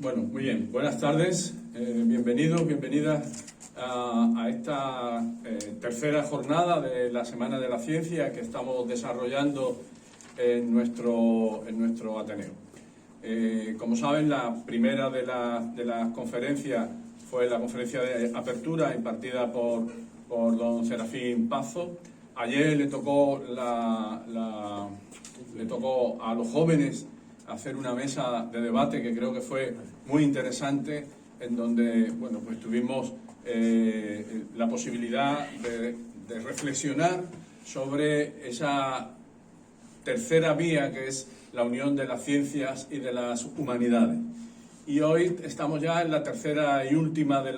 Bueno, muy bien. Buenas tardes. Bienvenidos, bienvenidas a esta tercera jornada de la Semana de la Ciencia que estamos desarrollando en nuestro Ateneo. Como saben, la primera de las conferencias fue la conferencia de apertura impartida por don Serafín Pazo. Ayer le tocó a los jóvenes hacer una mesa de debate que creo que fue muy interesante, en donde pues tuvimos la posibilidad de reflexionar sobre esa tercera vía que es la unión de las ciencias y de las humanidades. Y hoy estamos ya en la tercera y última de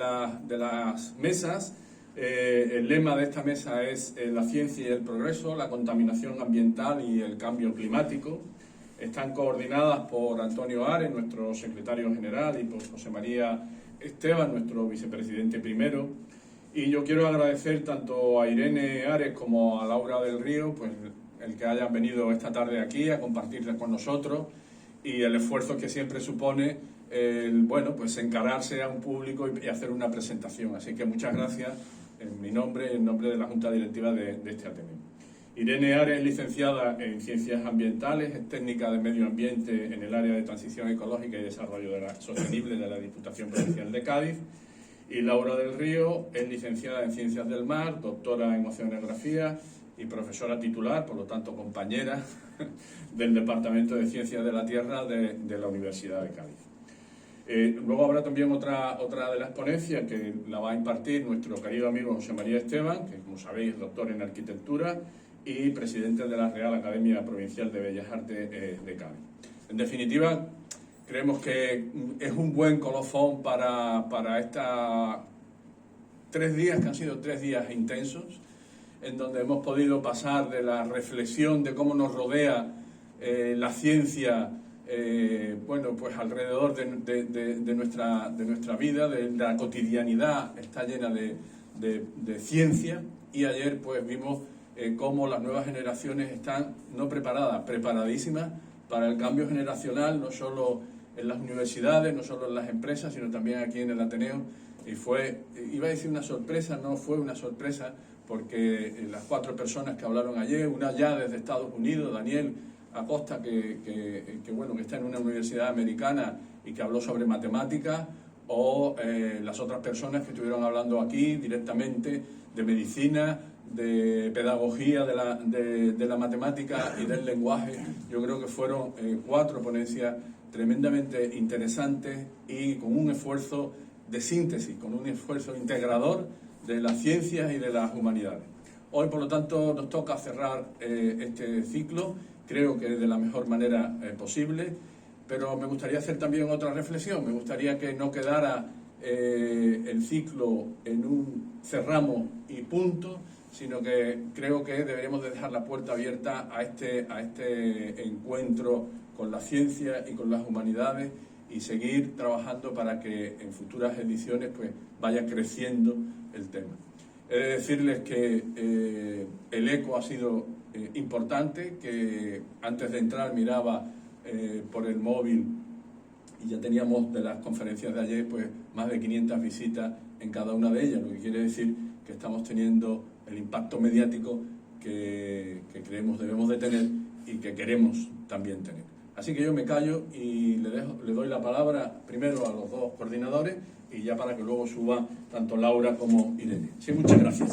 las mesas. El lema de esta mesa es la ciencia y el progreso, la contaminación ambiental y el cambio climático. Están coordinadas por Antonio Ares, nuestro secretario general, y por José María Esteban, nuestro vicepresidente primero. Y yo quiero agradecer tanto a Irene Ares como a Laura del Río, pues el que hayan venido esta tarde aquí a compartirles con nosotros y el esfuerzo que siempre supone pues encararse a un público y hacer una presentación. Así que muchas gracias en mi nombre y en nombre de la Junta Directiva de este Ateneo. Irene Ares es licenciada en Ciencias Ambientales, es técnica de Medio Ambiente en el área de Transición Ecológica y Desarrollo Sostenible de la Diputación Provincial de Cádiz. Y Laura del Río es licenciada en Ciencias del Mar, doctora en Oceanografía y profesora titular, por lo tanto compañera del Departamento de Ciencias de la Tierra de la Universidad de Cádiz. Luego habrá también otra de las ponencias que la va a impartir nuestro querido amigo José María Esteban, que como sabéis es doctor en Arquitectura y presidente de la Real Academia Provincial de Bellas Artes de Cádiz. En definitiva, creemos que es un buen colofón para estos 3 días, que han sido 3 días intensos, en donde hemos podido pasar de la reflexión de cómo nos rodea la ciencia, pues alrededor de nuestra vida, de la cotidianidad, está llena de ciencia, y ayer pues vimos cómo las nuevas generaciones están no preparadas, preparadísimas para el cambio generacional, no solo en las universidades, no solo en las empresas, sino también aquí en el Ateneo. Y fue, iba a decir una sorpresa, no fue una sorpresa, porque las 4 personas que hablaron ayer, una ya desde Estados Unidos, Daniel Acosta, que está en una universidad americana y que habló sobre matemáticas, o las otras personas que estuvieron hablando aquí directamente de medicina, de pedagogía de la matemática y del lenguaje. Yo creo que fueron 4 ponencias tremendamente interesantes y con un esfuerzo de síntesis, con un esfuerzo integrador de las ciencias y de las humanidades. Hoy, por lo tanto, nos toca cerrar este ciclo, creo que de la mejor manera posible, pero me gustaría hacer también otra reflexión. Me gustaría que no quedara el ciclo en un cerramos y punto, sino que creo que deberíamos de dejar la puerta abierta a este encuentro con la ciencia y con las humanidades y seguir trabajando para que en futuras ediciones pues vaya creciendo el tema. He de decirles que el eco ha sido importante, que antes de entrar miraba por el móvil y ya teníamos de las conferencias de ayer pues más de 500 visitas en cada una de ellas, lo que quiere decir que estamos teniendo el impacto mediático que creemos debemos de tener y que queremos también tener. Así que yo me callo y le doy la palabra primero a los 2 coordinadores y ya para que luego suban tanto Laura como Irene. Sí, muchas gracias.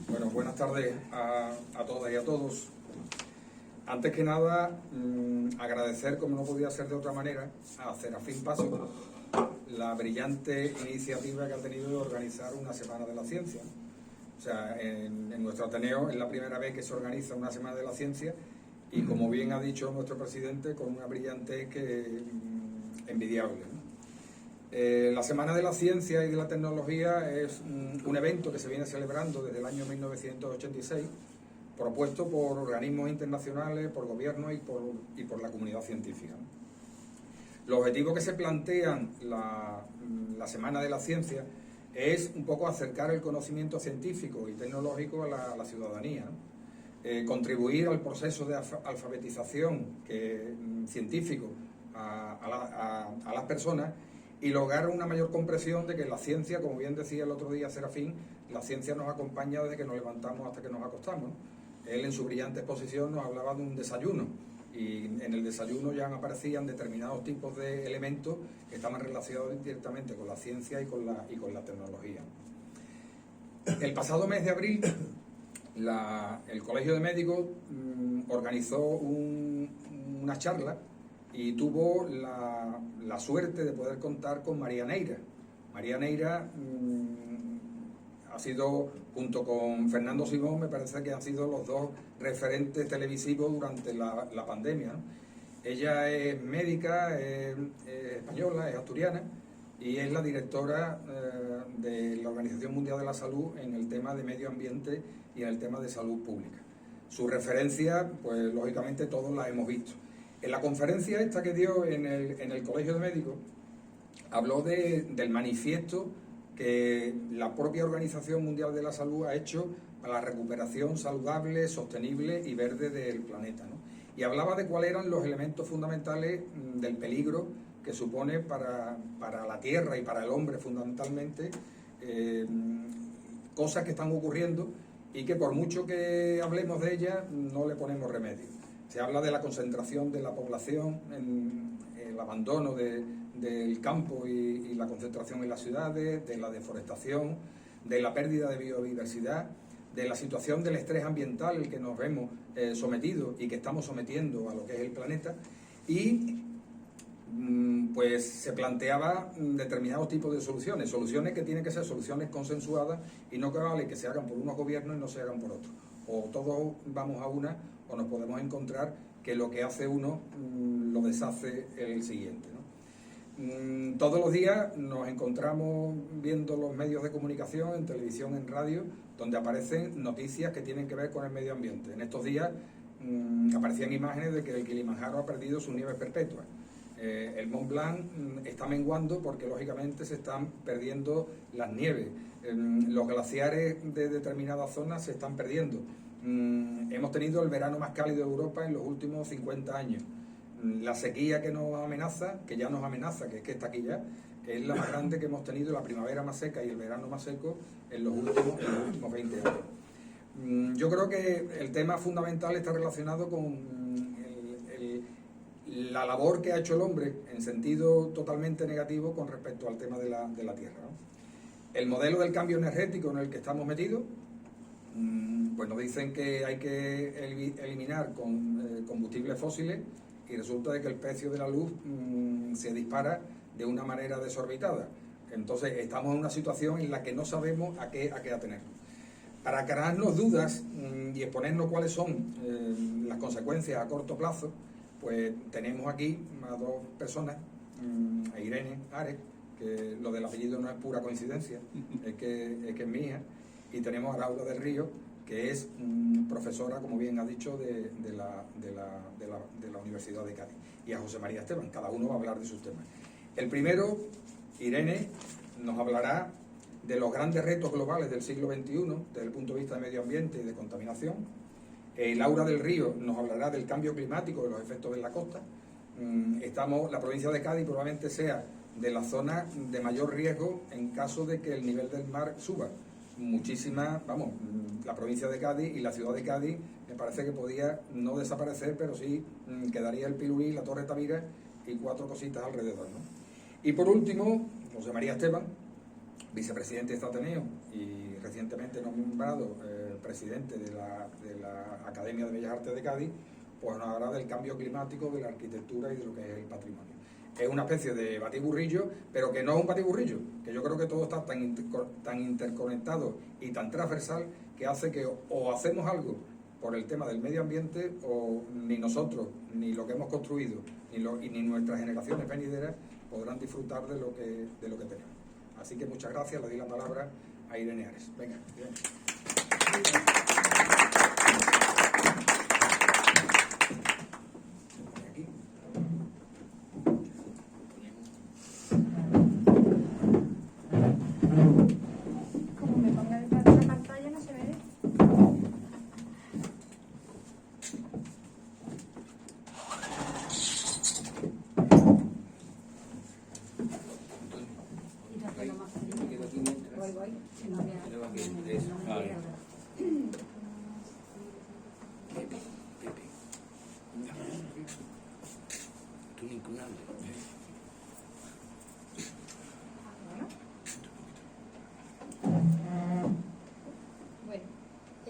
Bueno, buenas tardes a todas y a todos. Antes que nada, agradecer, como no podía ser de otra manera, a Serafín Pazo la brillante iniciativa que ha tenido de organizar una Semana de la Ciencia. O sea, en nuestro Ateneo es la primera vez que se organiza una Semana de la Ciencia y, como bien ha dicho nuestro presidente, con una brillantez envidiable, ¿no? La Semana de la Ciencia y de la Tecnología es un evento que se viene celebrando desde el año 1986, propuesto por organismos internacionales, por gobiernos y por la comunidad científica. Los objetivos que se plantean la Semana de la Ciencia es un poco acercar el conocimiento científico y tecnológico a la ciudadanía, ¿no? Contribuir al proceso de alfabetización científico a las personas y lograr una mayor comprensión de que la ciencia, como bien decía el otro día Serafín, la ciencia nos acompaña desde que nos levantamos hasta que nos acostamos, ¿no? Él en su brillante exposición nos hablaba de un desayuno, y en el desayuno ya aparecían determinados tipos de elementos que estaban relacionados directamente con la ciencia y con la tecnología. El pasado mes de abril, el Colegio de Médicos organizó una charla y tuvo la suerte de poder contar con María Neira. María Neira ha sido, junto con Fernando Simón, me parece que han sido los dos referentes televisivos durante la pandemia, ¿no? Ella es médica, es española, es asturiana y es la directora de la Organización Mundial de la Salud en el tema de medio ambiente y en el tema de salud pública. Su referencia, pues lógicamente todos la hemos visto. En la conferencia esta que dio en el Colegio de Médicos, habló del manifiesto que la propia Organización Mundial de la Salud ha hecho para la recuperación saludable, sostenible y verde del planeta, ¿no? Y hablaba de cuáles eran los elementos fundamentales del peligro que supone para la Tierra y para el hombre fundamentalmente, cosas que están ocurriendo y que por mucho que hablemos de ellas no le ponemos remedio. Se habla de la concentración de la población, el abandono del campo y la concentración en las ciudades, de la deforestación, de la pérdida de biodiversidad, de la situación del estrés ambiental al que nos vemos sometidos y que estamos sometiendo a lo que es el planeta, y pues se planteaba determinados tipos de soluciones que tienen que ser soluciones consensuadas y no que vale que se hagan por unos gobiernos y no se hagan por otros. O todos vamos a una o nos podemos encontrar que lo que hace uno lo deshace el siguiente, ¿no? Todos los días nos encontramos viendo los medios de comunicación, en televisión, en radio, donde aparecen noticias que tienen que ver con el medio ambiente. En estos días aparecían imágenes de que el Kilimanjaro ha perdido sus nieves perpetuas. El Mont Blanc está menguando porque lógicamente se están perdiendo las nieves. Los glaciares de determinadas zonas se están perdiendo. Hemos tenido el verano más cálido de Europa en los últimos 50 años. La sequía que nos amenaza, que ya nos amenaza, que es que está aquí ya, es la más grande que hemos tenido, la primavera más seca y el verano más seco en los últimos 20 años. Yo creo que el tema fundamental está relacionado con la labor que ha hecho el hombre en sentido totalmente negativo con respecto al tema de la Tierra, ¿no? El modelo del cambio energético en el que estamos metidos, pues nos dicen que hay que eliminar combustibles fósiles y resulta de que el precio de la luz se dispara de una manera desorbitada. Entonces estamos en una situación en la que no sabemos a qué atenernos. Para aclararnos dudas y exponernos cuáles son las consecuencias a corto plazo, pues tenemos aquí a dos personas, a Irene Ares, que lo del apellido no es pura coincidencia, es que es mi hija, y tenemos a Laura del Río, que es profesora, como bien ha dicho, de la Universidad de Cádiz, y a José María Esteban. Cada uno va a hablar de sus temas. El primero, Irene, nos hablará de los grandes retos globales del siglo XXI desde el punto de vista de medio ambiente y de contaminación. Laura del Río nos hablará del cambio climático, de los efectos en la costa. La provincia de Cádiz probablemente sea de la zona de mayor riesgo en caso de que el nivel del mar suba. La provincia de Cádiz y la ciudad de Cádiz me parece que podía no desaparecer, pero sí quedaría el Pilulí, la Torre Tavira y 4 cositas alrededor, ¿no? Y por último, José María Esteban, vicepresidente de este Ateneo y recientemente nombrado presidente de la Academia de Bellas Artes de Cádiz, pues nos hablará del cambio climático, de la arquitectura y de lo que es el patrimonio. Es una especie de batiburrillo, pero que no es un batiburrillo, que yo creo que todo está tan interconectado y tan transversal que hace que o hacemos algo por el tema del medio ambiente o ni nosotros, ni lo que hemos construido, ni nuestras generaciones venideras podrán disfrutar de lo que tenemos. Así que muchas gracias, le doy la palabra a Irene Ares. Venga, Irene.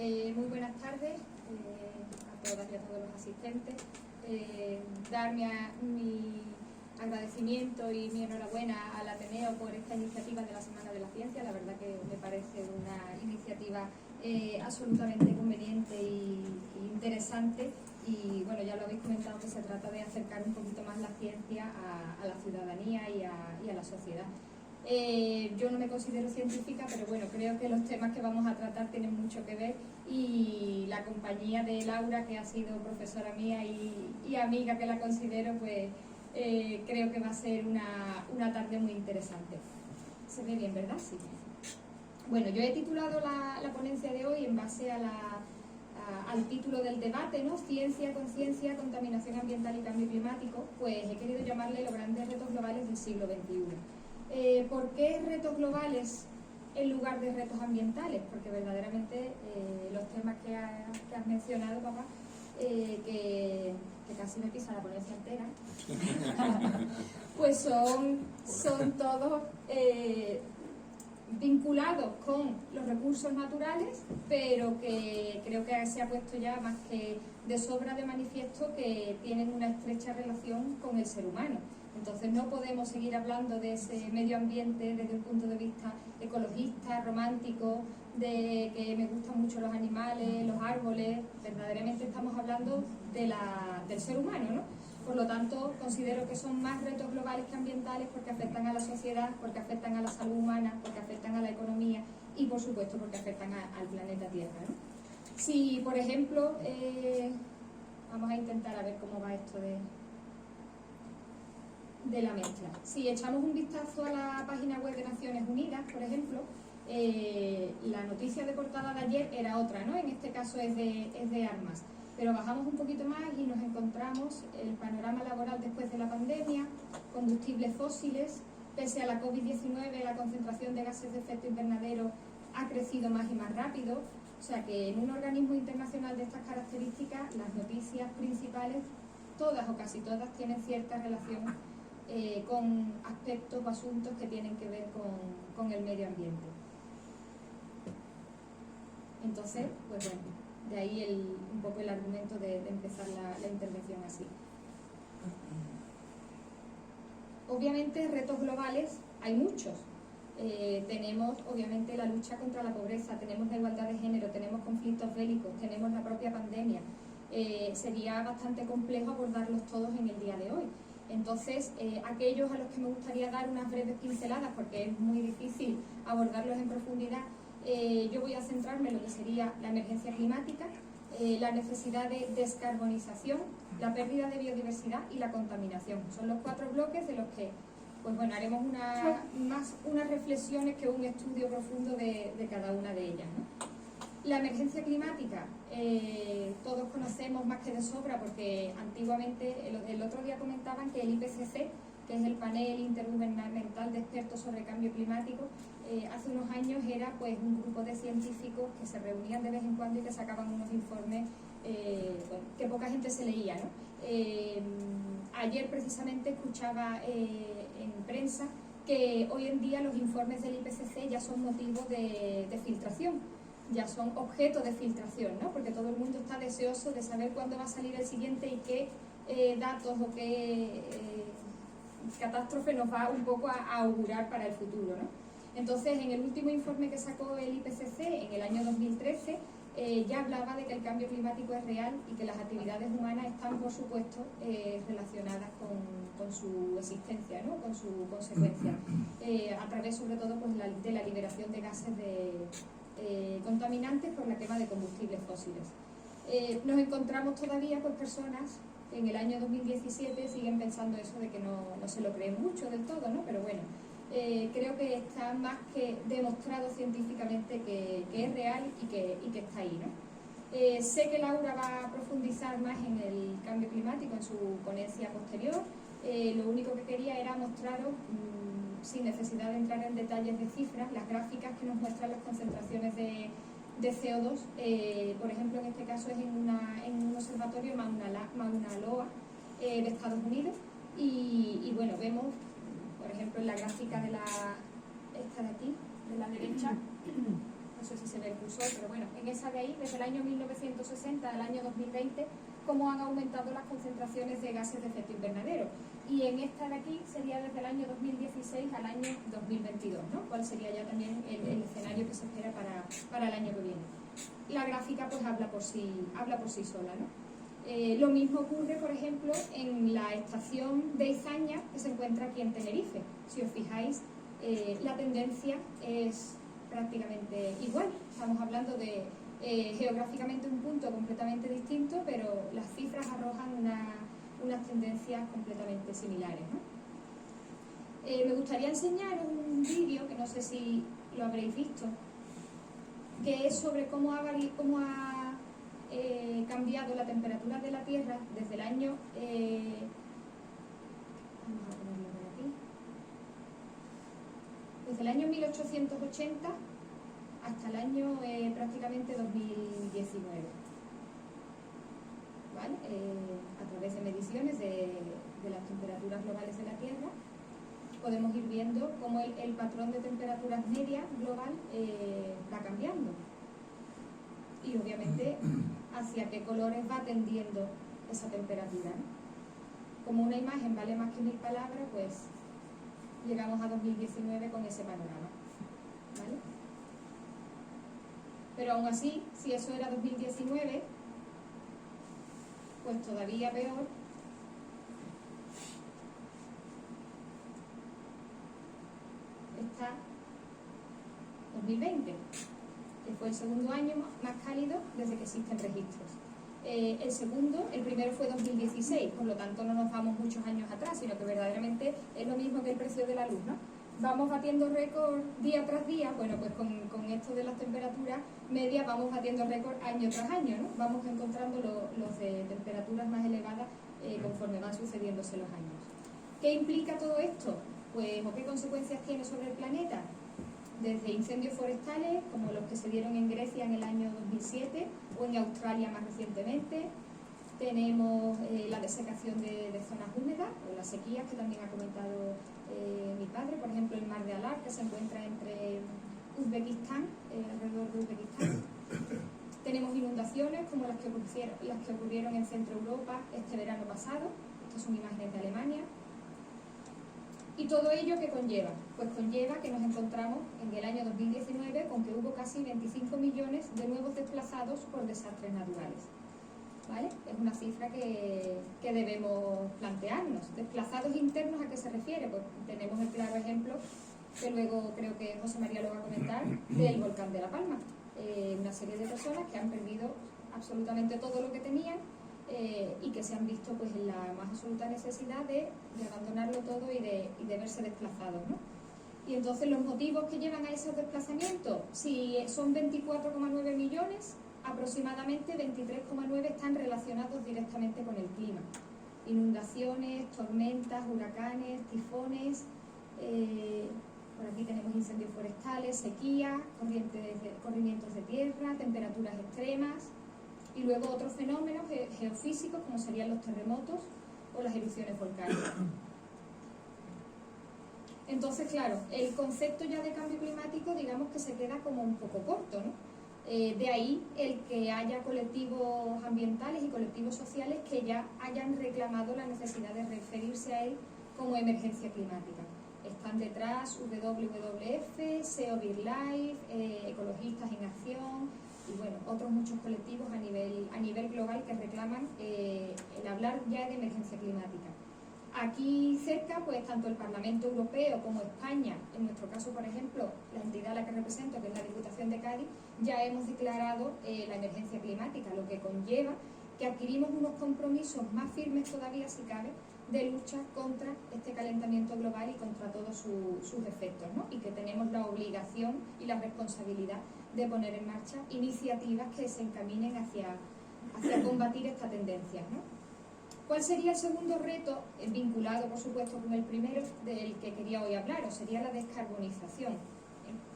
Muy buenas tardes a todas y a todos los asistentes. Dar mi agradecimiento y mi enhorabuena al Ateneo por esta iniciativa de la Semana de la Ciencia. La verdad que me parece una iniciativa absolutamente conveniente y interesante. Y bueno, ya lo habéis comentado, que se trata de acercar un poquito más la ciencia a la ciudadanía y a la sociedad. Yo no me considero científica, pero bueno, creo que los temas que vamos a tratar tienen mucho que ver, y la compañía de Laura, que ha sido profesora mía y amiga que la considero, pues creo que va a ser una tarde muy interesante. Se ve bien, ¿verdad? Sí. Bueno, yo he titulado la ponencia de hoy en base al título del debate, ¿no? Ciencia, conciencia, contaminación ambiental y cambio climático. Pues he querido llamarle los grandes retos globales del siglo XXI. ¿Por qué retos globales en lugar de retos ambientales? Porque verdaderamente los temas que has mencionado, papá, que casi me pisa la ponencia entera, pues son todos vinculados con los recursos naturales, pero que creo que se ha puesto ya más que de sobra de manifiesto que tienen una estrecha relación con el ser humano. Entonces no podemos seguir hablando de ese medio ambiente desde un punto de vista ecologista, romántico, de que me gustan mucho los animales, los árboles. Verdaderamente estamos hablando del ser humano, ¿no? Por lo tanto, considero que son más retos globales que ambientales, porque afectan a la sociedad, porque afectan a la salud humana, porque afectan a la economía y, por supuesto, porque afectan al planeta Tierra, ¿no? Si, por ejemplo, vamos a intentar a ver cómo va esto de la mezcla. Si echamos un vistazo a la página web de Naciones Unidas, por ejemplo, la noticia de portada de ayer era otra, ¿no? En este caso es de armas. Pero bajamos un poquito más y nos encontramos el panorama laboral después de la pandemia, combustibles fósiles. Pese a la COVID-19, la concentración de gases de efecto invernadero ha crecido más y más rápido. O sea que en un organismo internacional de estas características, las noticias principales, todas o casi todas, tienen cierta relación con aspectos o asuntos que tienen que ver con el medio ambiente. Entonces, pues bueno, de ahí un poco el argumento de empezar la intervención así. Obviamente, retos globales hay muchos. Tenemos, obviamente, la lucha contra la pobreza, tenemos la igualdad de género, tenemos conflictos bélicos, tenemos la propia pandemia. Sería bastante complejo abordarlos todos en el día de hoy. Entonces, aquellos a los que me gustaría dar unas breves pinceladas, porque es muy difícil abordarlos en profundidad, yo voy a centrarme en lo que sería la emergencia climática, la necesidad de descarbonización, la pérdida de biodiversidad y la contaminación. Son los 4 bloques de los que, pues bueno, haremos unas reflexiones que un estudio profundo de cada una de ellas, ¿no? La emergencia climática, todos conocemos más que de sobra, porque antiguamente, el otro día comentaban que el IPCC, que es el panel intergubernamental de expertos sobre cambio climático, hace unos años era pues un grupo de científicos que se reunían de vez en cuando y que sacaban unos informes que poca gente se leía, ¿no? Ayer precisamente escuchaba en prensa que hoy en día los informes del IPCC ya son motivo de filtración, ya son objeto de filtración, ¿no? Porque todo el mundo está deseoso de saber cuándo va a salir el siguiente y qué datos o qué catástrofe nos va un poco a augurar para el futuro, ¿no? Entonces, en el último informe que sacó el IPCC en el año 2013, ya hablaba de que el cambio climático es real y que las actividades humanas están, por supuesto, relacionadas con su existencia, ¿no? Con su consecuencia, a través, sobre todo, pues, de la liberación de gases contaminantes por la quema de combustibles fósiles. Nos encontramos todavía con personas que en el año 2017 siguen pensando eso de que no se lo creen mucho del todo, ¿no? Pero bueno, creo que está más que demostrado científicamente que es real y que está ahí, ¿no? Sé que Laura va a profundizar más en el cambio climático en su ponencia posterior. Lo único que quería era mostraros, sin necesidad de entrar en detalles de cifras, las gráficas que nos muestran las concentraciones de CO2. Por ejemplo, en este caso es en un observatorio Mauna Loa de Estados Unidos, y bueno, vemos, por ejemplo, en la gráfica esta de aquí, de la derecha, no sé si se ve el cursor, pero bueno, en esa de ahí, desde el año 1960 al año 2020, cómo han aumentado las concentraciones de gases de efecto invernadero. Y en esta de aquí sería desde el año 2016 al año 2022, ¿no? ¿Cuál sería ya también el escenario que se espera para el año que viene? La gráfica pues habla por sí sola, ¿no? Lo mismo ocurre, por ejemplo, en la estación de Izaña, que se encuentra aquí en Tenerife. Si os fijáis, la tendencia es prácticamente igual. Estamos hablando de geográficamente un punto completamente distinto, pero las cifras arrojan unas tendencias completamente similares, ¿no? Me gustaría enseñaros un vídeo, que no sé si lo habréis visto, que es sobre cómo ha cambiado la temperatura de la Tierra desde el año... vamos a ponerlo por aquí. Desde el año 1880 hasta el año prácticamente 2019. ¿Vale? A través de mediciones de las temperaturas globales de la Tierra, podemos ir viendo cómo el patrón de temperaturas media global va cambiando. Y obviamente hacia qué colores va tendiendo esa temperatura, ¿no? Como una imagen vale más que 1000 palabras, pues llegamos a 2019 con ese panorama, ¿vale? Pero aún así, si eso era 2019, pues todavía peor está 2020, que fue el segundo año más cálido desde que existen registros. El primero fue 2016, por lo tanto no nos vamos muchos años atrás, sino que verdaderamente es lo mismo que el precio de la luz, ¿no? Vamos batiendo récord día tras día. Bueno, pues con esto de las temperaturas medias vamos batiendo récord año tras año, ¿no? Vamos encontrando los de temperaturas más elevadas conforme van sucediéndose los años. ¿Qué implica todo esto? Pues, ¿o qué consecuencias tiene sobre el planeta? Desde incendios forestales, como los que se dieron en Grecia en el año 2007 o en Australia más recientemente. Tenemos la desecación de zonas húmedas o las sequías que también ha comentado mi padre, por ejemplo el mar de Alar, que se encuentra entre Uzbekistán, alrededor de Uzbekistán. Tenemos inundaciones como las que ocurrieron en Centro Europa este verano pasado. Estas son imágenes de Alemania. ¿Y todo ello qué conlleva? Pues conlleva que nos encontramos en el año 2019 con que hubo casi 25 millones de nuevos desplazados por desastres naturales. ¿Vale? Es una cifra que debemos plantearnos. ¿Desplazados internos a qué se refiere? Pues tenemos el claro ejemplo, que luego creo que José María lo va a comentar, del volcán de La Palma. Una serie de personas que han perdido absolutamente todo lo que tenían y que se han visto pues en la más absoluta necesidad de abandonarlo todo y de verse desplazados, ¿no? Y entonces los motivos que llevan a esos desplazamientos, si son 24,9 millones, aproximadamente 23,9 están relacionados directamente con el clima. Inundaciones, tormentas, huracanes, tifones, por aquí tenemos incendios forestales, sequías, corrimientos de tierra, temperaturas extremas y luego otros fenómenos geofísicos como serían los terremotos o las erupciones volcánicas. Entonces, claro, el concepto ya de cambio climático digamos que se queda como un poco corto, ¿no? De ahí el que haya colectivos ambientales y colectivos sociales que ya hayan reclamado la necesidad de referirse a él como emergencia climática. Están detrás WWF, SEO BirdLife, Ecologistas en Acción y bueno, otros muchos colectivos a nivel global que reclaman el hablar ya de emergencia climática. Aquí cerca, pues tanto el Parlamento Europeo como España, en nuestro caso, por ejemplo, la entidad a la que represento, que es la Diputación de Cádiz, ya hemos declarado la emergencia climática, lo que conlleva que adquirimos unos compromisos más firmes todavía, si cabe, de lucha contra este calentamiento global y contra todos sus efectos, ¿no? Y que tenemos la obligación y la responsabilidad de poner en marcha iniciativas que se encaminen hacia combatir esta tendencia, ¿no? ¿Cuál sería el segundo reto, vinculado por supuesto con el primero del que quería hoy hablar, o sería la descarbonización?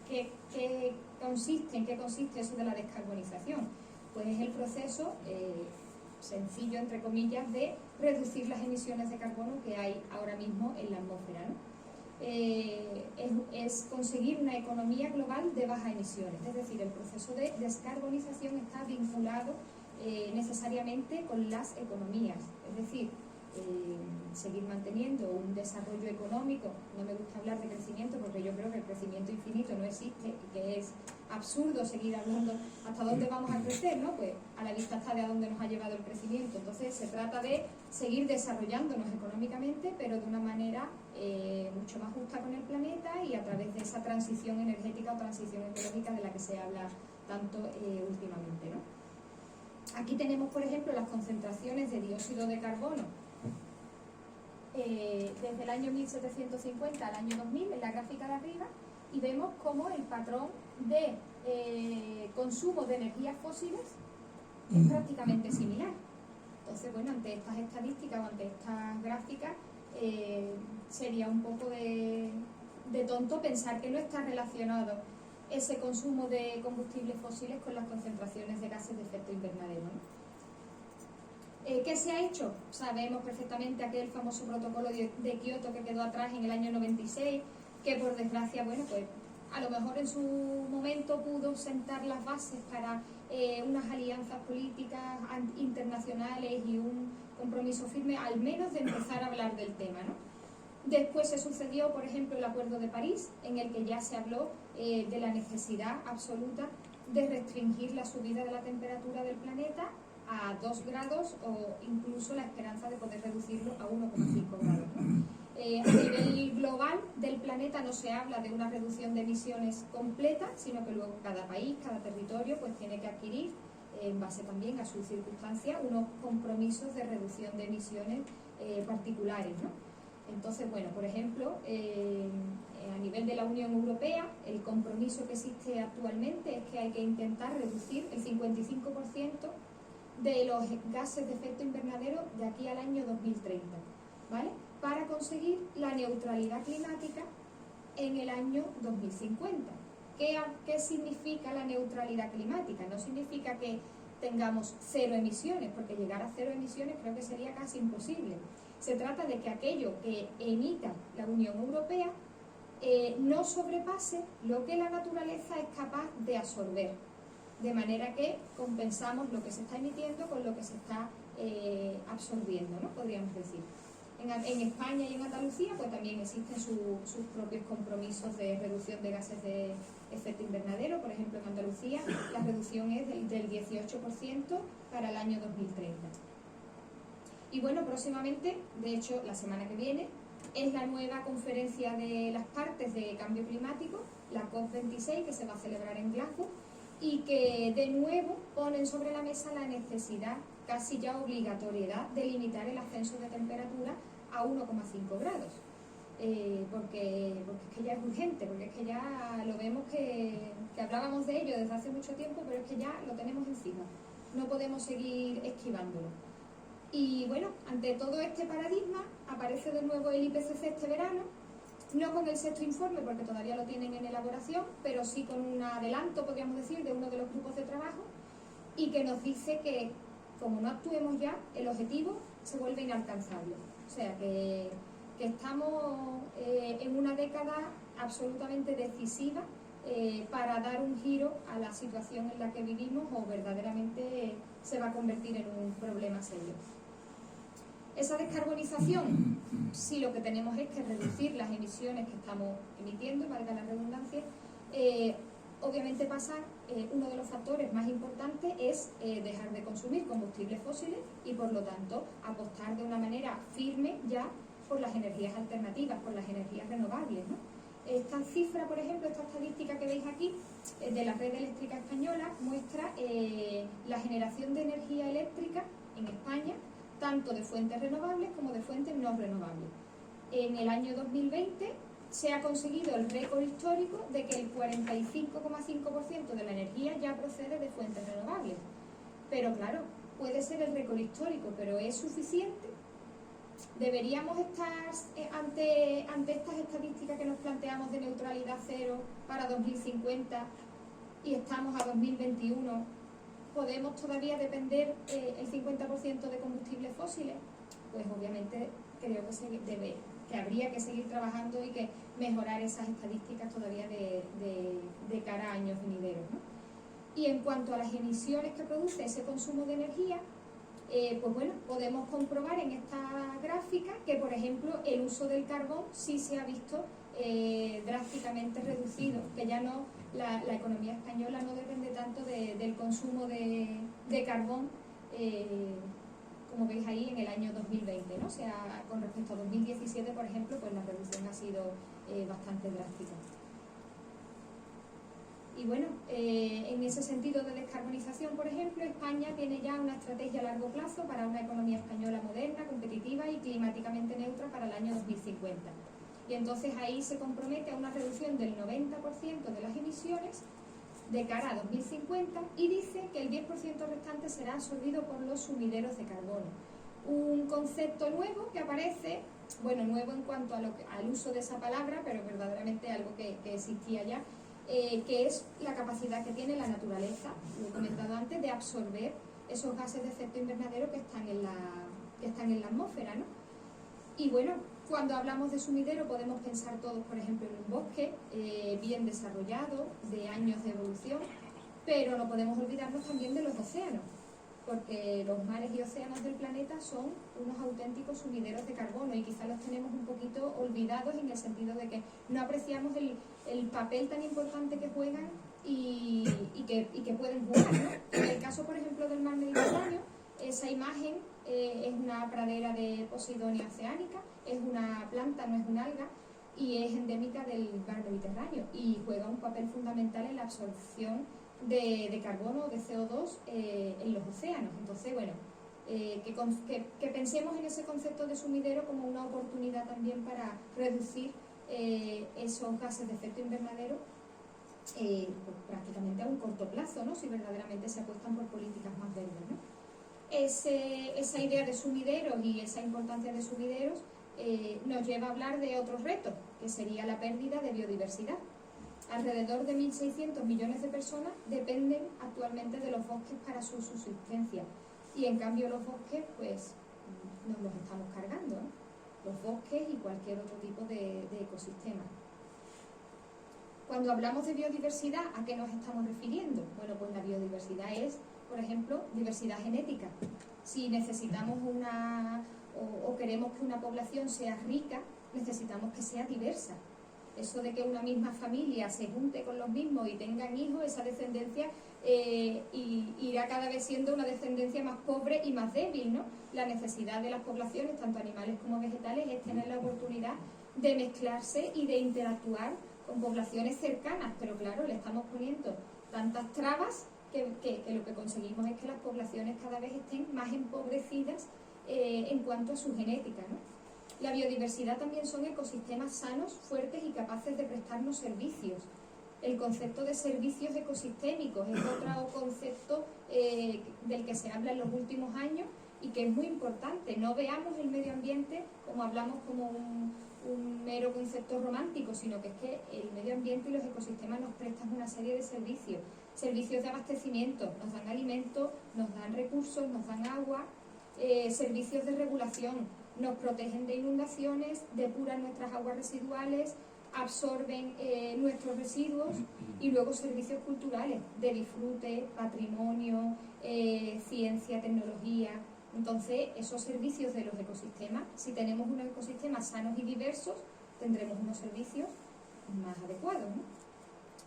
¿En qué consiste eso de la descarbonización? Pues es el proceso sencillo, entre comillas, de reducir las emisiones de carbono que hay ahora mismo en la atmósfera, ¿no? es conseguir una economía global de bajas emisiones. Es decir, el proceso de descarbonización está vinculado necesariamente con las economías. Es decir, seguir manteniendo un desarrollo económico. No me gusta hablar de crecimiento porque yo creo que el crecimiento infinito no existe y que es absurdo seguir hablando hasta dónde vamos a crecer, ¿no? Pues a la vista está de a dónde nos ha llevado el crecimiento. Entonces se trata de seguir desarrollándonos económicamente, pero de una manera mucho más justa con el planeta y a través de esa transición energética o transición ecológica de la que se habla tanto últimamente, ¿no? Aquí tenemos, por ejemplo, las concentraciones de dióxido de carbono desde el año 1750 al año 2000 en la gráfica de arriba, y vemos cómo el patrón de consumo de energías fósiles es prácticamente similar. Entonces, bueno, ante estas estadísticas o ante estas gráficas sería un poco de tonto pensar que no está relacionado ese consumo de combustibles fósiles con las concentraciones de gases de efecto invernadero, ¿no? ¿Qué se ha hecho? Sabemos perfectamente aquel famoso protocolo de Kioto que quedó atrás en el año 96, que por desgracia, bueno, pues a lo mejor en su momento pudo sentar las bases para unas alianzas políticas internacionales y un compromiso firme, al menos de empezar a hablar del tema, ¿no? Después se sucedió, por ejemplo, el Acuerdo de París, en el que ya se habló de la necesidad absoluta de restringir la subida de la temperatura del planeta a 2 grados o incluso la esperanza de poder reducirlo a 1,5 grados, ¿no? A nivel global del planeta no se habla de una reducción de emisiones completa, sino que luego cada país, cada territorio, pues tiene que adquirir, en base también a sus circunstancias, unos compromisos de reducción de emisiones particulares, ¿no? Entonces, bueno, por ejemplo, a nivel de la Unión Europea, el compromiso que existe actualmente es que hay que intentar reducir el 55% de los gases de efecto invernadero de aquí al año 2030, ¿vale? Para conseguir la neutralidad climática en el año 2050. ¿Qué significa la neutralidad climática? No significa que tengamos 0 emisiones, porque llegar a 0 emisiones creo que sería casi imposible. Se trata de que aquello que emita la Unión Europea no sobrepase lo que la naturaleza es capaz de absorber, de manera que compensamos lo que se está emitiendo con lo que se está absorbiendo, ¿no? Podríamos decir. En España y en Andalucía pues también existen sus propios compromisos de reducción de gases de efecto invernadero. Por ejemplo, en Andalucía la reducción es del 18% para el año 2030. Y bueno, próximamente, de hecho la semana que viene, es la nueva conferencia de las partes de cambio climático, la COP26, que se va a celebrar en Glasgow, y que de nuevo ponen sobre la mesa la necesidad, casi ya obligatoriedad, de limitar el ascenso de temperatura a 1,5 grados. Porque es que ya es urgente, porque es que ya lo vemos que hablábamos de ello desde hace mucho tiempo, pero es que ya lo tenemos encima. No podemos seguir esquivándolo. Y bueno, ante todo este paradigma aparece de nuevo el IPCC este verano, no con el 6º informe porque todavía lo tienen en elaboración, pero sí con un adelanto, podríamos decir, de uno de los grupos de trabajo, y que nos dice que como no actuemos ya, el objetivo se vuelve inalcanzable. O sea que estamos en una década absolutamente decisiva para dar un giro a la situación en la que vivimos, o verdaderamente se va a convertir en un problema serio. Esa descarbonización, si lo que tenemos es que reducir las emisiones que estamos emitiendo, valga la redundancia, obviamente uno de los factores más importantes es dejar de consumir combustibles fósiles y por lo tanto apostar de una manera firme ya por las energías alternativas, por las energías renovables, ¿no? Esta cifra, por ejemplo, esta estadística que veis aquí de la red eléctrica española muestra la generación de energía eléctrica en España, tanto de fuentes renovables como de fuentes no renovables. En el año 2020 se ha conseguido el récord histórico de que el 45,5% de la energía ya procede de fuentes renovables. Pero claro, puede ser el récord histórico, pero ¿es suficiente? ¿Deberíamos estar ante estas estadísticas que nos planteamos de neutralidad cero para 2050 y estamos a 2021? ¿Podemos todavía depender el 50% de combustibles fósiles? Pues obviamente creo que se debe que habría que seguir trabajando y que mejorar esas estadísticas todavía de cara a años venideros, ¿no? Y en cuanto a las emisiones que produce ese consumo de energía, pues bueno, podemos comprobar en esta gráfica que, por ejemplo, el uso del carbón sí se ha visto drásticamente reducido, que ya no, la economía española no depende tanto del consumo de carbón, como veis ahí en el año 2020, ¿no? O sea, con respecto a 2017, por ejemplo, pues la reducción ha sido bastante drástica. Y bueno, en ese sentido de descarbonización, por ejemplo, España tiene ya una estrategia a largo plazo para una economía española moderna, competitiva y climáticamente neutra para el año 2050. Y entonces ahí se compromete a una reducción del 90% de las emisiones de cara a 2050 y dice que el 10% restante será absorbido por los sumideros de carbono. Un concepto nuevo que aparece, bueno, nuevo en cuanto a al uso de esa palabra, pero verdaderamente algo que existía ya, que es la capacidad que tiene la naturaleza, lo he comentado antes, de absorber esos gases de efecto invernadero que están en la atmósfera, ¿no? Y bueno, cuando hablamos de sumidero podemos pensar todos, por ejemplo, en un bosque bien desarrollado, de años de evolución, pero no podemos olvidarnos también de los océanos, porque los mares y océanos del planeta son unos auténticos sumideros de carbono y quizás los tenemos un poquito olvidados en el sentido de que no apreciamos el papel tan importante que juegan y que pueden jugar, ¿no? En el caso, por ejemplo, del mar Mediterráneo, esa imagen es una pradera de Posidonia oceanica, es una planta, no es un alga, y es endémica del mar Mediterráneo y juega un papel fundamental en la absorción de carbono o de CO2 en los océanos. Entonces, bueno, que pensemos en ese concepto de sumidero como una oportunidad también para reducir esos gases de efecto invernadero pues, prácticamente a un corto plazo, ¿no? Si verdaderamente se apuestan por políticas más verdes, ¿no? Esa idea de sumideros y esa importancia de sumideros nos lleva a hablar de otros retos, que sería la pérdida de biodiversidad. Alrededor de 1.600 millones de personas dependen actualmente de los bosques para su subsistencia y en cambio los bosques pues nos los estamos cargando, ¿no? Los bosques y cualquier otro tipo de ecosistema. Cuando hablamos de biodiversidad, ¿a qué nos estamos refiriendo? Bueno, pues la biodiversidad es, por ejemplo, diversidad genética. Si necesitamos o queremos que una población sea rica, necesitamos que sea diversa. Eso de que una misma familia se junte con los mismos y tengan hijos, esa descendencia irá cada vez siendo una descendencia más pobre y más débil, ¿no? La necesidad de las poblaciones, tanto animales como vegetales, es tener la oportunidad de mezclarse y de interactuar con poblaciones cercanas, pero claro, le estamos poniendo tantas trabas que lo que conseguimos es que las poblaciones cada vez estén más empobrecidas en cuanto a su genética, ¿no? La biodiversidad también son ecosistemas sanos, fuertes y capaces de prestarnos servicios. El concepto de servicios ecosistémicos es otro concepto del que se habla en los últimos años y que es muy importante. No veamos el medio ambiente como hablamos como un mero concepto romántico, sino que es que el medio ambiente y los ecosistemas nos prestan una serie de servicios. Servicios de abastecimiento, nos dan alimento, nos dan recursos, nos dan agua, servicios de regulación, nos protegen de inundaciones, depuran nuestras aguas residuales, absorben nuestros residuos y luego servicios culturales de disfrute, patrimonio, ciencia, tecnología. Entonces, esos servicios de los ecosistemas, si tenemos unos ecosistemas sanos y diversos, tendremos unos servicios más adecuados, ¿no?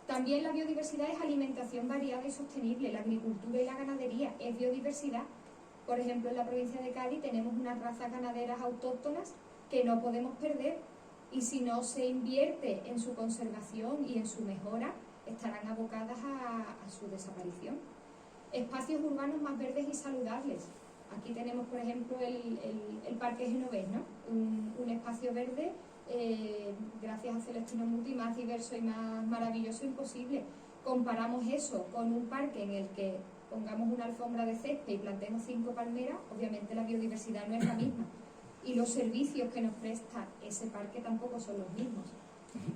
También la biodiversidad es alimentación variada y sostenible. La agricultura y la ganadería es biodiversidad. Por ejemplo, en la provincia de Cádiz tenemos unas razas ganaderas autóctonas que no podemos perder y si no se invierte en su conservación y en su mejora, estarán abocadas a su desaparición. Espacios urbanos más verdes y saludables. Aquí tenemos, por ejemplo, el Parque Genovés, ¿no? Un espacio verde, gracias a Celestino Muti, más diverso y más maravilloso imposible. Comparamos eso con un parque en el que pongamos una alfombra de césped y plantemos 5 palmeras, obviamente la biodiversidad no es la misma. Y los servicios que nos presta ese parque tampoco son los mismos.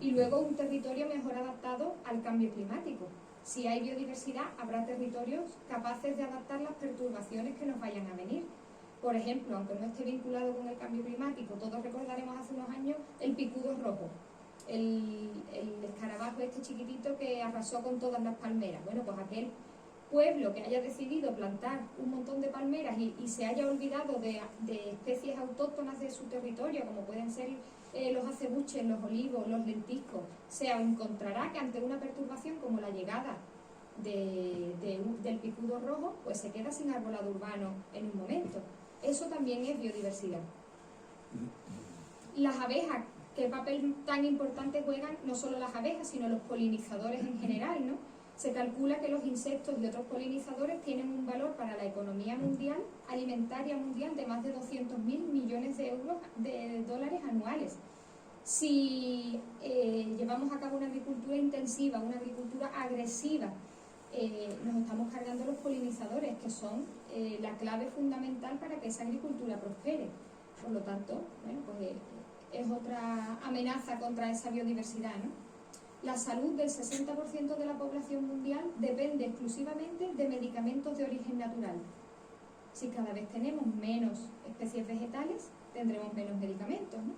Y luego un territorio mejor adaptado al cambio climático. Si hay biodiversidad, habrá territorios capaces de adaptar las perturbaciones que nos vayan a venir. Por ejemplo, aunque no esté vinculado con el cambio climático, todos recordaremos hace unos años el picudo rojo, el escarabajo este chiquitito que arrasó con todas las palmeras. Bueno, pues aquel pueblo que haya decidido plantar un montón de palmeras y se haya olvidado de especies autóctonas de su territorio, como pueden ser los acebuches, los olivos, los lentiscos, se encontrará que ante una perturbación como la llegada del picudo rojo, pues se queda sin arbolado urbano en un momento. Eso también es biodiversidad. Las abejas, ¿qué papel tan importante juegan? No solo las abejas, sino los polinizadores en general, ¿no? Se calcula que los insectos y otros polinizadores tienen un valor para la economía mundial, alimentaria mundial, de más de 200.000 millones de dólares anuales. Si llevamos a cabo una agricultura intensiva, una agricultura agresiva, nos estamos cargando los polinizadores, que son la clave fundamental para que esa agricultura prospere. Por lo tanto, bueno, pues es otra amenaza contra esa biodiversidad, ¿no? La salud del 60% de la población mundial depende exclusivamente de medicamentos de origen natural. Si cada vez tenemos menos especies vegetales, tendremos menos medicamentos, ¿no?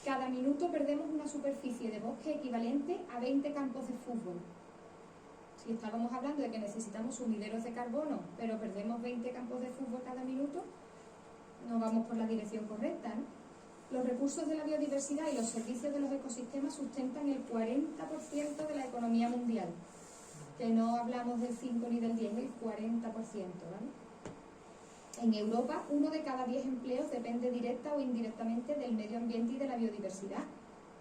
Cada minuto perdemos una superficie de bosque equivalente a 20 campos de fútbol. Si estábamos hablando de que necesitamos sumideros de carbono, pero perdemos 20 campos de fútbol cada minuto, no vamos por la dirección correcta, ¿no? Los recursos de la biodiversidad y los servicios de los ecosistemas sustentan el 40% de la economía mundial. Que no hablamos del 5 ni del 10, el 40%, ¿vale? En Europa, 1 de cada 10 empleos depende directa o indirectamente del medio ambiente y de la biodiversidad.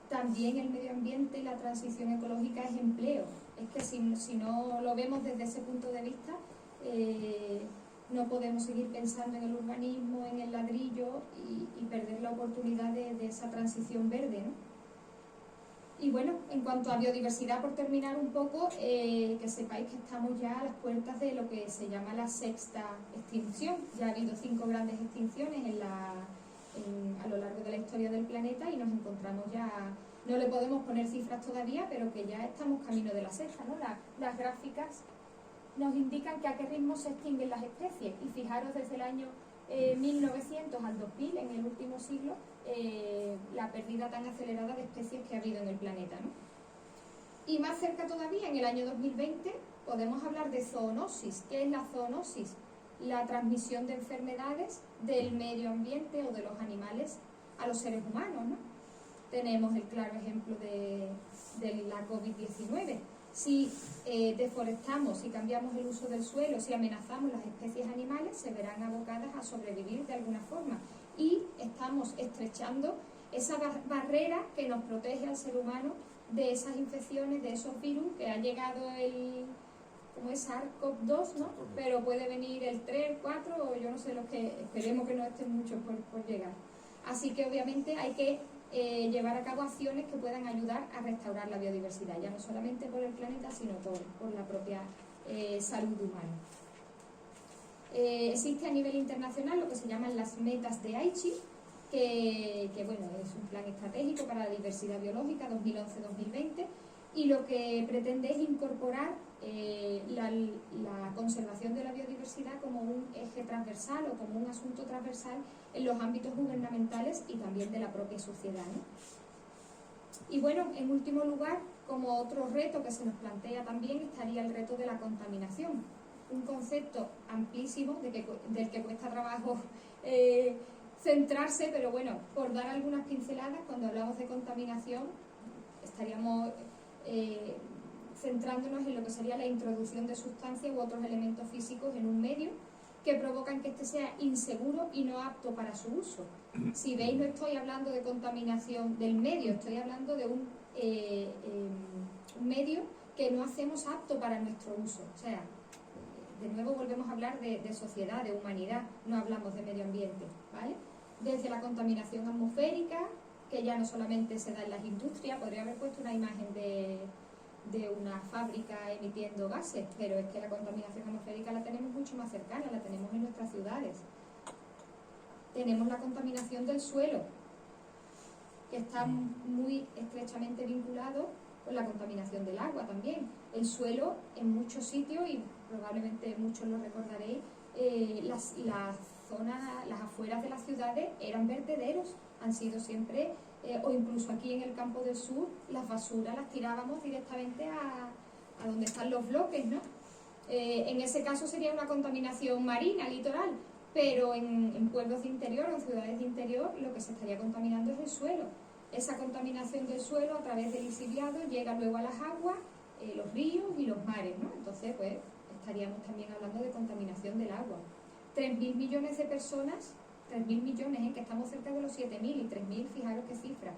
También el medio ambiente y la transición ecológica es empleo. Es que si no lo vemos desde ese punto de vista, no podemos seguir pensando en el urbanismo, en el ladrillo y perder la oportunidad de esa transición verde, ¿no? Y bueno, en cuanto a biodiversidad, por terminar un poco, que sepáis que estamos ya a las puertas de lo que se llama la sexta extinción. Ya ha habido 5 grandes extinciones a lo largo de la historia del planeta y nos encontramos ya, no le podemos poner cifras todavía, pero que ya estamos camino de la sexta, ¿no? Las gráficas nos indican que a qué ritmo se extinguen las especies, y fijaros desde el año 1900 al 2000, en el último siglo, la pérdida tan acelerada de especies que ha habido en el planeta, ¿no? Y más cerca todavía, en el año 2020, podemos hablar de zoonosis. ¿Qué es la zoonosis? La transmisión de enfermedades del medio ambiente o de los animales a los seres humanos, ¿no? Tenemos el claro ejemplo de la COVID-19. Si deforestamos, si cambiamos el uso del suelo, si amenazamos las especies animales, se verán abocadas a sobrevivir de alguna forma. Y estamos estrechando esa barrera que nos protege al ser humano de esas infecciones, de esos virus, que ha llegado como es SARS-CoV-2, ¿no? Pero puede venir el 3, el 4, o yo no sé, los que esperemos que no estén muchos por llegar. Así que obviamente hay que llevar a cabo acciones que puedan ayudar a restaurar la biodiversidad, ya no solamente por el planeta, sino por la propia salud humana. Existe a nivel internacional lo que se llaman las metas de Aichi, que bueno, es un plan estratégico para la diversidad biológica 2011-2020, y lo que pretende es incorporar la conservación de la biodiversidad como un eje transversal o como un asunto transversal en los ámbitos gubernamentales y también de la propia sociedad, ¿no? Y bueno, en último lugar, como otro reto que se nos plantea también, estaría el reto de la contaminación, un concepto amplísimo del que cuesta trabajo centrarse, pero bueno, por dar algunas pinceladas, cuando hablamos de contaminación estaríamos centrándonos en lo que sería la introducción de sustancias u otros elementos físicos en un medio que provocan que éste sea inseguro y no apto para su uso. Si veis, no estoy hablando de contaminación del medio, estoy hablando de un medio que no hacemos apto para nuestro uso. O sea, de nuevo volvemos a hablar de sociedad, de humanidad, no hablamos de medio ambiente, ¿vale? Desde la contaminación atmosférica, que ya no solamente se da en las industrias, podría haber puesto una imagen de una fábrica emitiendo gases, pero es que la contaminación atmosférica la tenemos mucho más cercana, la tenemos en nuestras ciudades. Tenemos la contaminación del suelo, que está muy estrechamente vinculado con la contaminación del agua también. El suelo, en muchos sitios, y probablemente muchos lo recordaréis, las zonas, las afueras de las ciudades eran vertederos, han sido siempre, o incluso aquí en el Campo del Sur, las basuras las tirábamos directamente a donde están los bloques, ¿no? En ese caso sería una contaminación marina, litoral, pero en pueblos de interior o en ciudades de interior lo que se estaría contaminando es el suelo. Esa contaminación del suelo a través del lixiviado llega luego a las aguas, los ríos y los mares, ¿no? Entonces, pues, estaríamos también hablando de contaminación del agua. 3.000 millones de personas, 3.000 millones, que estamos cerca de los 7.000 y 3.000, fijaros qué cifra,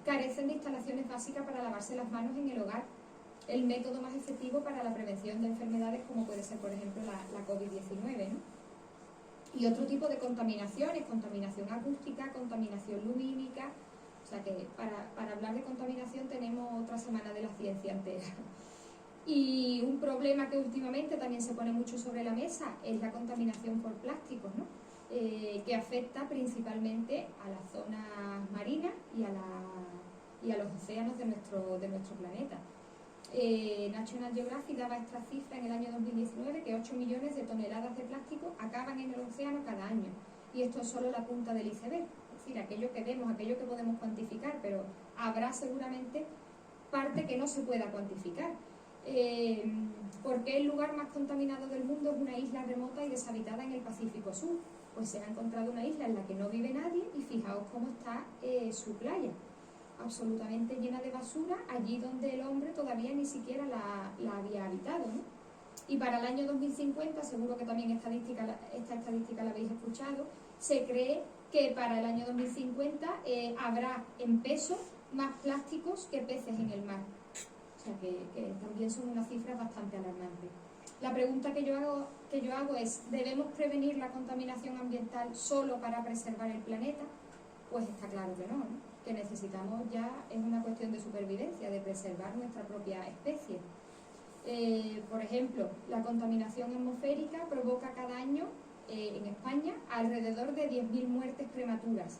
carecen de instalaciones básicas para lavarse las manos en el hogar. El método más efectivo para la prevención de enfermedades como puede ser, por ejemplo, la COVID-19, ¿no? Y otro tipo de contaminaciones, contaminación acústica, contaminación lumínica. O sea que para hablar de contaminación tenemos otra semana de la ciencia entera. Y un problema que últimamente también se pone mucho sobre la mesa es la contaminación por plásticos, ¿no? Que afecta principalmente a las zonas marinas y a los océanos de nuestro planeta. National Geographic daba esta cifra en el año 2019, que 8 millones de toneladas de plástico acaban en el océano cada año. Y esto es solo la punta del iceberg, es decir, aquello que vemos, aquello que podemos cuantificar, pero habrá seguramente parte que no se pueda cuantificar. ¿Por qué el lugar más contaminado del mundo es una isla remota y deshabitada en el Pacífico Sur? Pues se ha encontrado una isla en la que no vive nadie y fijaos cómo está su playa, absolutamente llena de basura, allí donde el hombre todavía ni siquiera la había habitado, ¿no? Y para el año 2050, seguro que también esta estadística la habéis escuchado, se cree que para el año 2050 habrá en peso más plásticos que peces en el mar. O sea que también son unas cifras bastante alarmantes. La pregunta que yo hago es, ¿debemos prevenir la contaminación ambiental solo para preservar el planeta? Pues está claro que no, ¿no? Que necesitamos ya, es una cuestión de supervivencia, de preservar nuestra propia especie. Por ejemplo, la contaminación atmosférica provoca cada año en España alrededor de 10.000 muertes prematuras.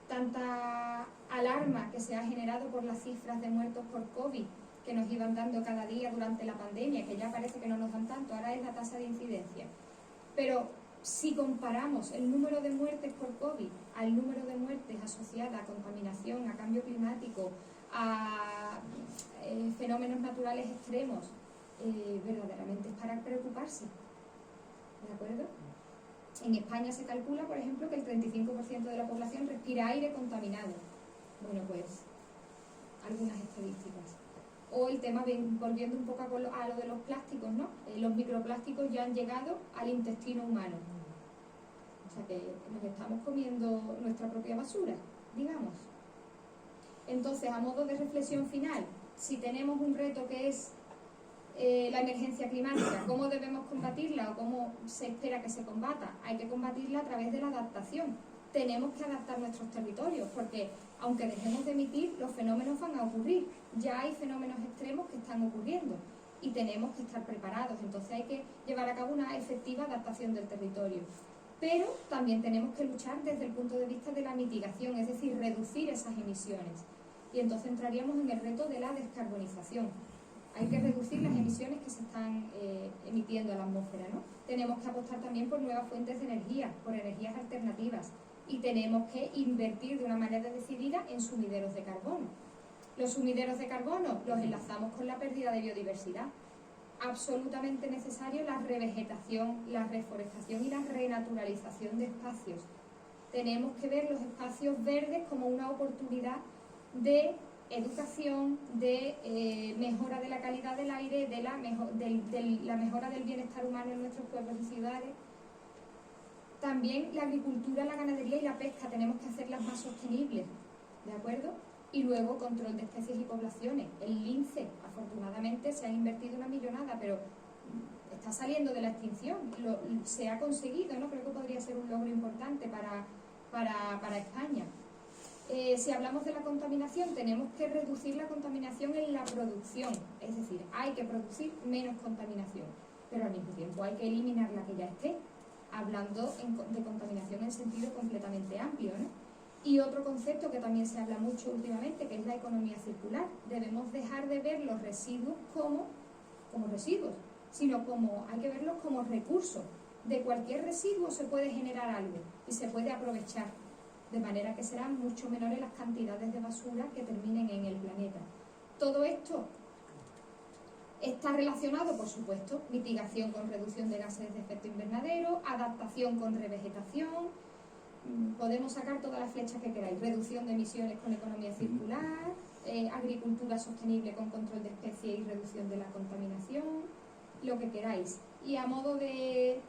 Tanta alarma que se ha generado por las cifras de muertos por COVID que nos iban dando cada día durante la pandemia, que ya parece que no nos dan tanto, ahora es la tasa de incidencia. Pero si comparamos el número de muertes por COVID al número de muertes asociadas a contaminación, a cambio climático, a fenómenos naturales extremos, verdaderamente es para preocuparse. ¿De acuerdo? En España se calcula, por ejemplo, que el 35% de la población respira aire contaminado. Bueno, pues, algunas estadísticas. O el tema, volviendo un poco a lo de los plásticos, ¿no? Los microplásticos ya han llegado al intestino humano. O sea que nos estamos comiendo nuestra propia basura, digamos. Entonces, a modo de reflexión final, si tenemos un reto que es la emergencia climática, ¿cómo debemos combatirla o cómo se espera que se combata? Hay que combatirla a través de la adaptación. Tenemos que adaptar nuestros territorios porque, aunque dejemos de emitir, los fenómenos van a ocurrir. Ya hay fenómenos extremos que están ocurriendo y tenemos que estar preparados. Entonces hay que llevar a cabo una efectiva adaptación del territorio. Pero también tenemos que luchar desde el punto de vista de la mitigación, es decir, reducir esas emisiones. Y entonces entraríamos en el reto de la descarbonización. Hay que reducir las emisiones que se están emitiendo a la atmósfera, ¿no? Tenemos que apostar también por nuevas fuentes de energía, por energías alternativas. Y tenemos que invertir de una manera decidida en sumideros de carbono. Los sumideros de carbono los enlazamos con la pérdida de biodiversidad. Absolutamente necesario la revegetación, la reforestación y la renaturalización de espacios. Tenemos que ver los espacios verdes como una oportunidad de educación, de mejora de la calidad del aire, de la mejora del bienestar humano en nuestros pueblos y ciudades. También la agricultura, la ganadería y la pesca tenemos que hacerlas más sostenibles, ¿de acuerdo? Y luego control de especies y poblaciones. El lince, afortunadamente, se ha invertido una millonada, pero está saliendo de la extinción. Se ha conseguido, ¿no? Creo que podría ser un logro importante para España. Si hablamos de la contaminación, tenemos que reducir la contaminación en la producción. Es decir, hay que producir menos contaminación, pero al mismo tiempo hay que eliminar la que ya esté. Hablando de contaminación en sentido completamente amplio, ¿no? Y otro concepto que también se habla mucho últimamente, que es la economía circular. Debemos dejar de ver los residuos como residuos, sino hay que verlos como recursos. de cualquier residuo se puede generar algo y se puede aprovechar, de manera que serán mucho menores las cantidades de basura que terminen en el planeta. Todo esto está relacionado, por supuesto, mitigación con reducción de gases de efecto invernadero, adaptación con revegetación, podemos sacar todas las flechas que queráis, reducción de emisiones con economía circular, agricultura sostenible con control de especies y reducción de la contaminación, lo que queráis. Y a modo de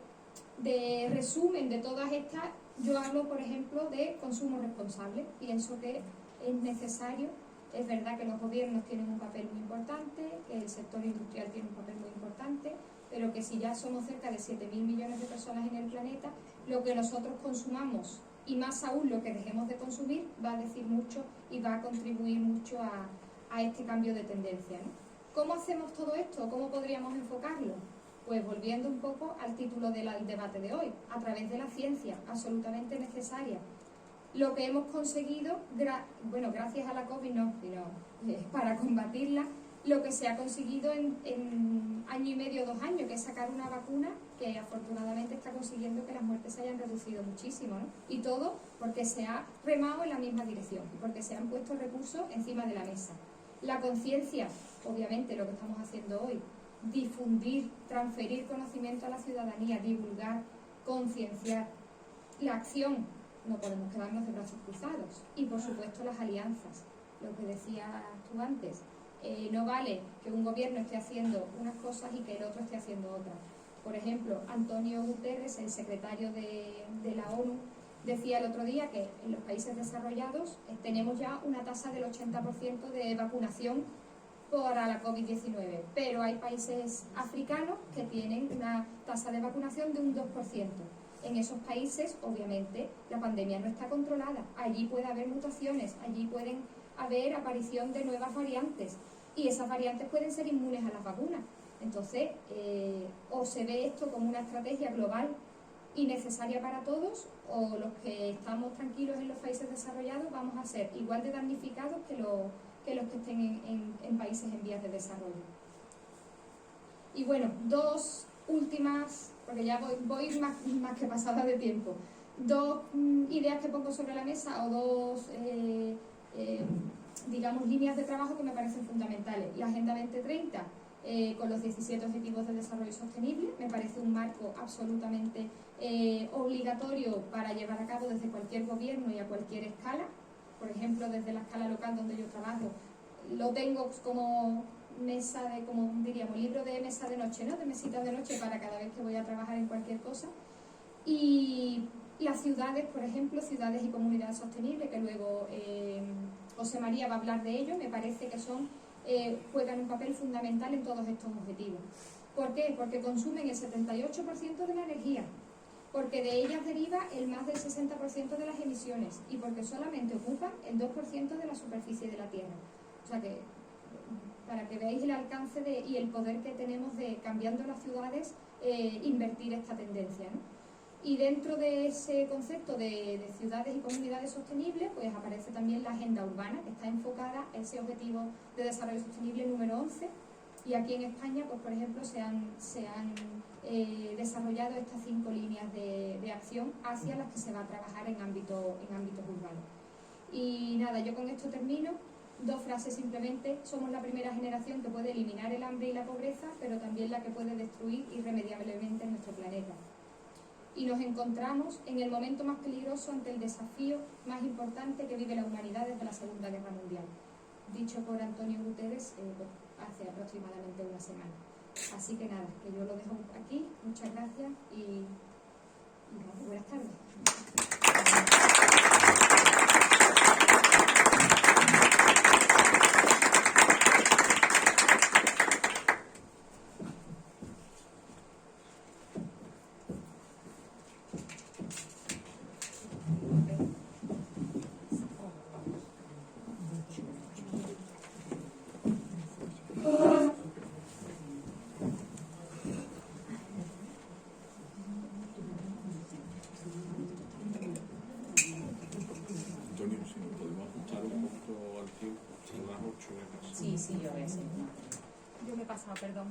resumen de todas estas, yo hablo, por ejemplo, de consumo responsable. Pienso que es necesario. Es verdad que los gobiernos tienen un papel muy importante, que el sector industrial tiene un papel muy importante, pero que si ya somos cerca de 7.000 millones de personas en el planeta, lo que nosotros consumamos y más aún lo que dejemos de consumir va a decir mucho y va a contribuir mucho a este cambio de tendencia, ¿no? ¿Cómo hacemos todo esto? ¿Cómo podríamos enfocarlo? Pues volviendo un poco al título del debate de hoy, a través de la ciencia, absolutamente necesaria. Lo que hemos conseguido, gracias a la COVID no, sino para combatirla, lo que se ha conseguido en año y medio, 2 años, que es sacar una vacuna que afortunadamente está consiguiendo que las muertes se hayan reducido muchísimo, ¿no? Y todo porque se ha remado en la misma dirección, porque se han puesto recursos encima de la mesa. La conciencia, obviamente lo que estamos haciendo hoy, difundir, transferir conocimiento a la ciudadanía, divulgar, concienciar. La acción, no podemos quedarnos de brazos cruzados. Y por supuesto las alianzas, lo que decías tú antes. No vale que un gobierno esté haciendo unas cosas y que el otro esté haciendo otras. Por ejemplo, Antonio Guterres, el secretario de la ONU, decía el otro día que en los países desarrollados tenemos ya una tasa del 80% de vacunación para la COVID-19, pero hay países africanos que tienen una tasa de vacunación de un 2%. En esos países, obviamente, la pandemia no está controlada. Allí puede haber mutaciones, allí pueden haber aparición de nuevas variantes y esas variantes pueden ser inmunes a las vacunas. Entonces, o se ve esto como una estrategia global y necesaria para todos, o los que estamos tranquilos en los países desarrollados vamos a ser igual de damnificados que los que estén en países en vías de desarrollo. Y bueno, 2 últimas, porque ya voy más que pasada de tiempo, 2 ideas que pongo sobre la mesa o 2 digamos, líneas de trabajo que me parecen fundamentales. La Agenda 2030 con los 17 Objetivos de Desarrollo Sostenible me parece un marco absolutamente obligatorio para llevar a cabo desde cualquier gobierno y a cualquier escala. Por ejemplo, desde la escala local donde yo trabajo, lo tengo como mesa de, como diríamos, libro de mesa de noche, ¿no? De mesita de noche para cada vez que voy a trabajar en cualquier cosa. Y las ciudades, por ejemplo, ciudades y comunidades sostenibles, que luego José María va a hablar de ello, me parece que juegan un papel fundamental en todos estos objetivos. ¿Por qué? Porque consumen el 78% de la energía, porque de ellas deriva el más del 60% de las emisiones y porque solamente ocupan el 2% de la superficie de la Tierra. O sea que, para que veáis el alcance y el poder que tenemos de, cambiando las ciudades, invertir esta tendencia, ¿no? Y dentro de ese concepto de ciudades y comunidades sostenibles, pues aparece también la agenda urbana, que está enfocada en ese objetivo de desarrollo sostenible número 11. Y aquí en España, pues por ejemplo, se han desarrollado estas 5 líneas de acción hacia las que se va a trabajar en ámbitos urbanos. Y nada, yo con esto termino. 2 frases simplemente. Somos la primera generación que puede eliminar el hambre y la pobreza, pero también la que puede destruir irremediablemente nuestro planeta. Y nos encontramos en el momento más peligroso ante el desafío más importante que vive la humanidad desde la Segunda Guerra Mundial. Dicho por Antonio Guterres hace aproximadamente una semana. Así que nada, que yo lo dejo aquí. Muchas gracias y buenas tardes. Sí, yo voy a hacer. Yo me he pasado, perdón.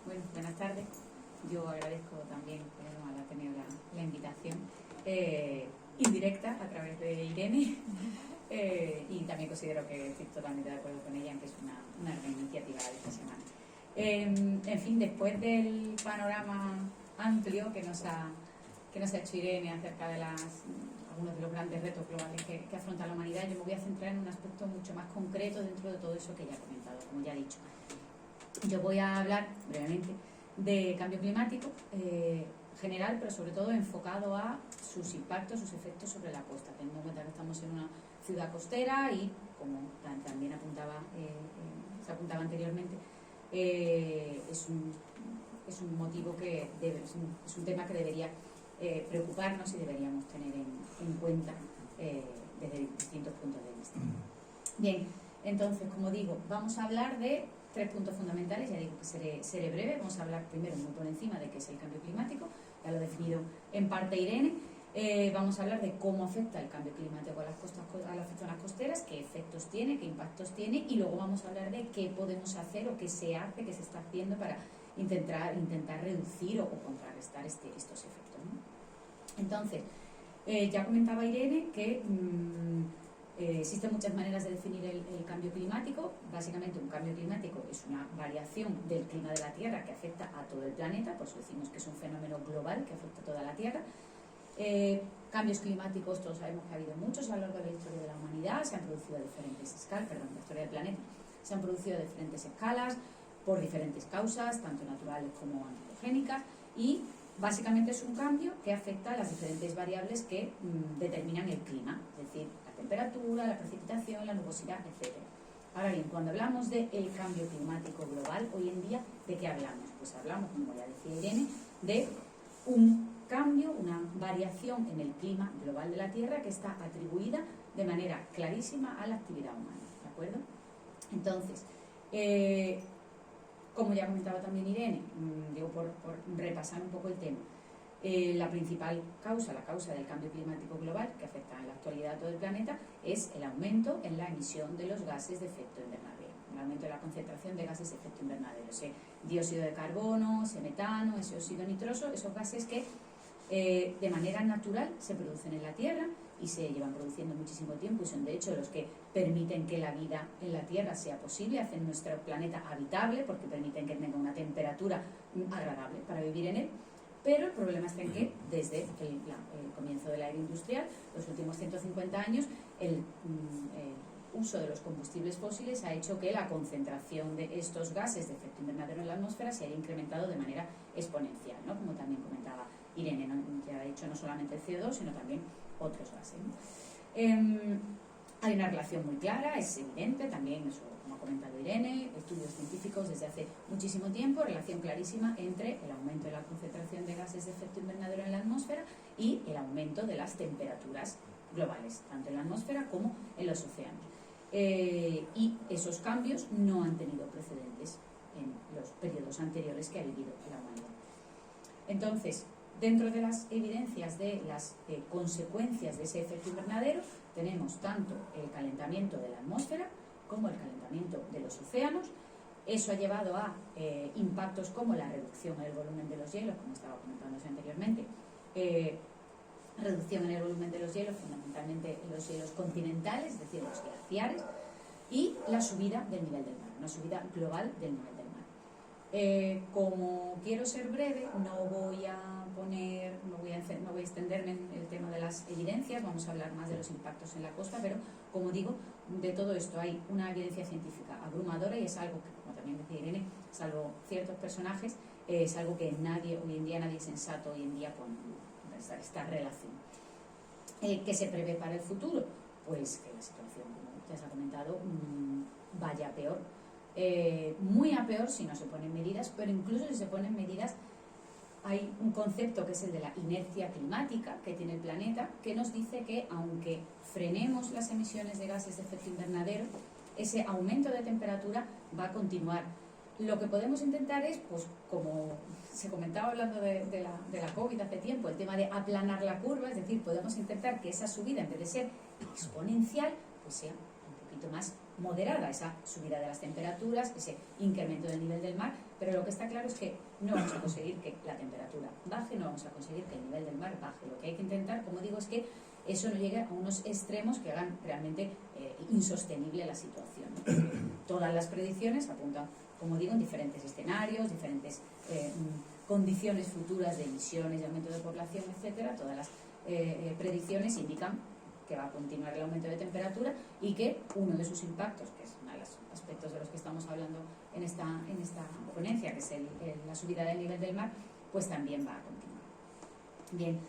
Bueno, buenas tardes. Yo agradezco también al Ateneo la invitación indirecta a través de Irene y también considero que estoy totalmente de acuerdo con ella en que es una gran iniciativa de esta semana. En fin, después del panorama amplio que nos ha hecho Irene acerca de algunos de los grandes retos globales que afronta la humanidad, yo me voy a centrar en un aspecto mucho más concreto dentro de todo eso que ya he comentado, como ya he dicho. Yo voy a hablar brevemente de cambio climático general, pero sobre todo enfocado a sus impactos, sus efectos sobre la costa, teniendo en cuenta que estamos en una ciudad costera y, como también se apuntaba anteriormente, es un motivo que es un tema que debería preocuparnos y deberíamos tener en cuenta desde distintos puntos de vista. Bien, entonces, como digo, vamos a hablar de 3 puntos fundamentales. Ya digo que seré breve. Vamos a hablar primero muy por encima de qué es el cambio climático, ya lo he definido en parte Irene. Vamos a hablar de cómo afecta el cambio climático a las zonas costeras, qué efectos tiene, qué impactos tiene, y luego vamos a hablar de qué podemos hacer o qué se hace, qué se está haciendo para intentar reducir o contrarrestar estos efectos, ¿no? Entonces, ya comentaba Irene que existen muchas maneras de definir el cambio climático. Básicamente, un cambio climático es una variación del clima de la Tierra que afecta a todo el planeta, por eso decimos que es un fenómeno global que afecta a toda la Tierra. Cambios climáticos, todos sabemos que ha habido muchos a lo largo de la historia de la humanidad, se han producido a diferentes escalas, la historia del planeta, se han producido a diferentes escalas, por diferentes causas, tanto naturales como antropogénicas, y básicamente es un cambio que afecta a las diferentes variables que determinan el clima, es decir, la temperatura, la precipitación, la nubosidad, etc. Ahora bien, cuando hablamos del cambio climático global, hoy en día, ¿de qué hablamos? Pues hablamos, como ya decía Irene, de un cambio, una variación en el clima global de la Tierra que está atribuida de manera clarísima a la actividad humana, ¿de acuerdo? Entonces, como ya comentaba también Irene, digo por repasar un poco el tema, la principal causa, la causa del cambio climático global que afecta en la actualidad a todo el planeta es el aumento en la emisión de los gases de efecto invernadero, el aumento de la concentración de gases de efecto invernadero, ese dióxido de carbono, ese metano, ese óxido nitroso, esos gases que de manera natural se producen en la Tierra y se llevan produciendo muchísimo tiempo y son de hecho los que permiten que la vida en la Tierra sea posible, hacen nuestro planeta habitable porque permiten que tenga una temperatura agradable para vivir en él. Pero el problema está en que desde el comienzo de la era industrial, los últimos 150 años, el uso de los combustibles fósiles ha hecho que la concentración de estos gases de efecto invernadero en la atmósfera se haya incrementado de manera exponencial, ¿no? Como también comentaba Irene, ¿no? Que ha dicho no solamente el CO2, sino también otros gases, ¿no? Hay una relación muy clara, es evidente, también eso como ha comentado Irene, estudios científicos desde hace muchísimo tiempo, relación clarísima entre el aumento de la concentración de gases de efecto invernadero en la atmósfera y el aumento de las temperaturas globales, tanto en la atmósfera como en los océanos. Y esos cambios no han tenido precedentes en los periodos anteriores que ha vivido la humanidad. Entonces, dentro de las evidencias de las consecuencias de ese efecto invernadero, tenemos tanto el calentamiento de la atmósfera como el calentamiento de los océanos. Eso ha llevado a impactos como la reducción en el volumen de los hielos, como estaba comentándose anteriormente, reducción en el volumen de los hielos, fundamentalmente los hielos continentales, es decir, los glaciares, y la subida del nivel del mar, una subida global del nivel del mar. Como quiero ser breve, no voy a extenderme en el tema de las evidencias, vamos a hablar más de los impactos en la costa, pero como digo, de todo esto hay una evidencia científica abrumadora y es algo que, como también decía Irene, salvo ciertos personajes, es algo que hoy en día nadie sensato hoy en día con esta relación. ¿Qué se prevé para el futuro? Pues que la situación, como ya se ha comentado, vaya a peor. Muy a peor si no se ponen medidas, pero incluso si se ponen medidas, hay un concepto que es el de la inercia climática que tiene el planeta, que nos dice que aunque frenemos las emisiones de gases de efecto invernadero, ese aumento de temperatura va a continuar. Lo que podemos intentar es, pues como se comentaba hablando de la COVID hace tiempo, el tema de aplanar la curva, es decir, podemos intentar que esa subida, en vez de ser exponencial, pues sea un poquito más moderada esa subida de las temperaturas, ese incremento del nivel del mar, pero lo que está claro es que no vamos a conseguir que la temperatura baje, no vamos a conseguir que el nivel del mar baje. Lo que hay que intentar, como digo, es que eso no llegue a unos extremos que hagan realmente insostenible la situación. Todas las predicciones apuntan, como digo, en diferentes escenarios, diferentes condiciones futuras de emisiones, de aumento de población, etcétera. Todas las predicciones indican que va a continuar el aumento de temperatura y que uno de sus impactos, que es uno de los aspectos de los que estamos hablando en esta ponencia, que es la subida del nivel del mar, pues también va a continuar. Bien,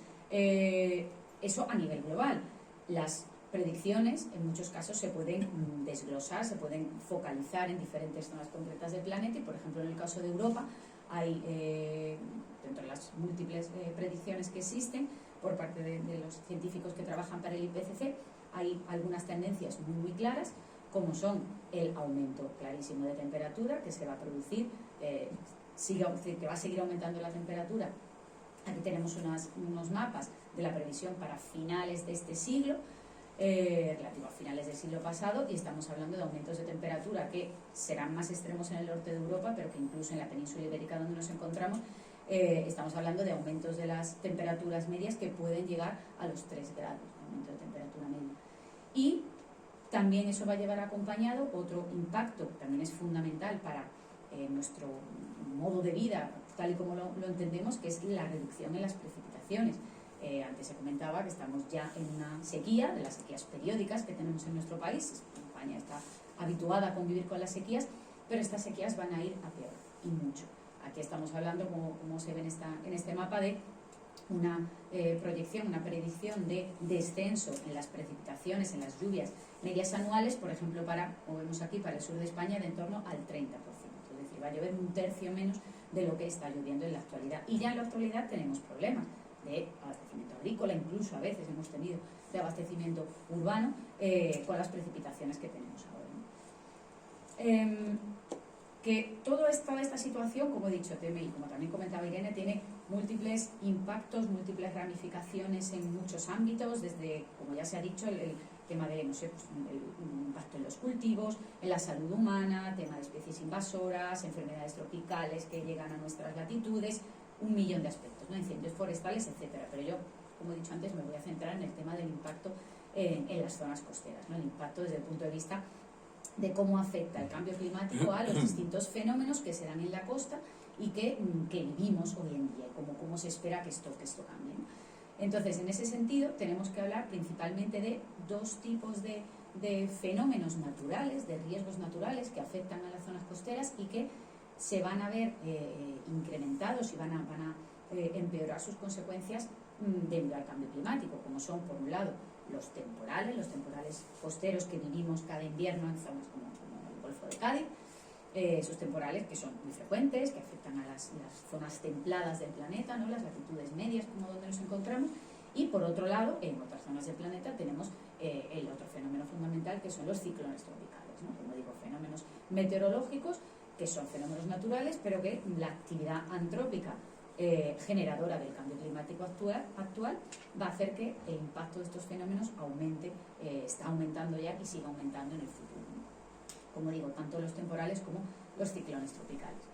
eso a nivel global. Las predicciones en muchos casos se pueden desglosar, se pueden focalizar en diferentes zonas concretas del planeta y, por ejemplo, en el caso de Europa hay, dentro de las múltiples predicciones que existen por parte de los científicos que trabajan para el IPCC, hay algunas tendencias muy claras, como son el aumento clarísimo de temperatura que se va a producir, que va a seguir aumentando la temperatura. Aquí tenemos unos mapas de la previsión para finales de este siglo, relativo a finales del siglo pasado, y estamos hablando de aumentos de temperatura que serán más extremos en el norte de Europa, pero que incluso en la península ibérica donde nos encontramos, estamos hablando de aumentos de las temperaturas medias que pueden llegar a los 3 grados, aumento de temperatura media. Y también eso va a llevar acompañado otro impacto, que también es fundamental para nuestro modo de vida, tal y como lo entendemos, que es la reducción en las precipitaciones. Antes se comentaba que estamos ya en una sequía, de las sequías periódicas que tenemos en nuestro país. España está habituada a convivir con las sequías, pero estas sequías van a ir a peor, y mucho. Aquí estamos hablando, como se ve en este mapa, de una proyección, una predicción de descenso en las precipitaciones, en las lluvias medias anuales, por ejemplo, como vemos aquí, para el sur de España, de en torno al 30%. Es decir, va a llover 1/3 menos de lo que está lloviendo en la actualidad. Y ya en la actualidad tenemos problemas de abastecimiento agrícola, incluso a veces hemos tenido de abastecimiento urbano con las precipitaciones que tenemos ahora, ¿no? Que toda esta situación, como he dicho, y como también comentaba Irene, tiene múltiples impactos, múltiples ramificaciones en muchos ámbitos, desde, como ya se ha dicho, el tema de, no sé, pues, el impacto en los cultivos, en la salud humana, tema de especies invasoras, enfermedades tropicales que llegan a nuestras latitudes, 1.000.000 de aspectos, ¿no? Incendios forestales, etcétera. Pero yo, como he dicho antes, me voy a centrar en el tema del impacto en las zonas costeras, ¿no? El impacto desde el punto de vista de cómo afecta el cambio climático a los distintos fenómenos que se dan en la costa y que vivimos hoy en día, cómo se espera que esto cambie, ¿no? Entonces, en ese sentido, tenemos que hablar principalmente de dos tipos de fenómenos naturales, de riesgos naturales que afectan a las zonas costeras y que se van a ver incrementados y van a empeorar sus consecuencias debido al cambio climático, como son, por un lado, los temporales costeros que vivimos cada invierno en zonas como el Golfo de Cádiz, esos temporales que son muy frecuentes, que afectan a las zonas templadas del planeta, ¿no? Las latitudes medias, como donde nos encontramos, y por otro lado, en otras zonas del planeta tenemos el otro fenómeno fundamental, que son los ciclones tropicales, ¿no? Como digo, fenómenos meteorológicos que son fenómenos naturales, pero que la actividad antrópica generadora del cambio climático actual va a hacer que el impacto de estos fenómenos aumente, está aumentando ya y siga aumentando en el futuro, ¿no? Como digo, tanto los temporales como los ciclones tropicales.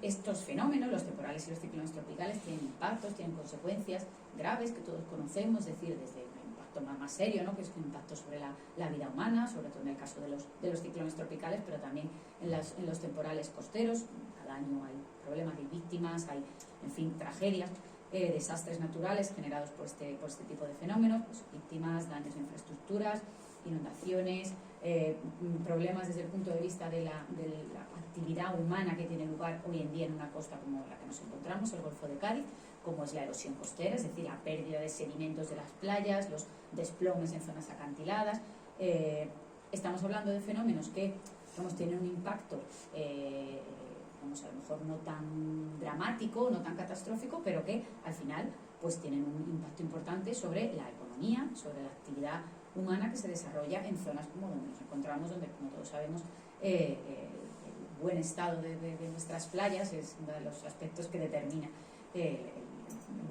Estos fenómenos, los temporales y los ciclones tropicales, tienen impactos, tienen consecuencias graves que todos conocemos, es decir, desde el impacto más serio, ¿no? Que es un impacto sobre la vida humana, sobre todo en el caso de los ciclones tropicales, pero también en los temporales costeros. Cada año hay problemas, hay víctimas, hay, en fin, tragedias, desastres naturales generados por este tipo de fenómenos, pues, víctimas, daños de infraestructuras, inundaciones, problemas desde el punto de vista de la actividad humana que tiene lugar hoy en día en una costa como la que nos encontramos, el Golfo de Cádiz, como es la erosión costera, es decir, la pérdida de sedimentos de las playas, los desplomes en zonas acantiladas. Estamos hablando de fenómenos que tienen un impacto a lo mejor no tan dramático, no tan catastrófico, pero que al final pues tienen un impacto importante sobre la economía, sobre la actividad humana que se desarrolla en zonas como donde nos encontramos, donde, como todos sabemos, el buen estado de nuestras playas es uno de los aspectos que determina el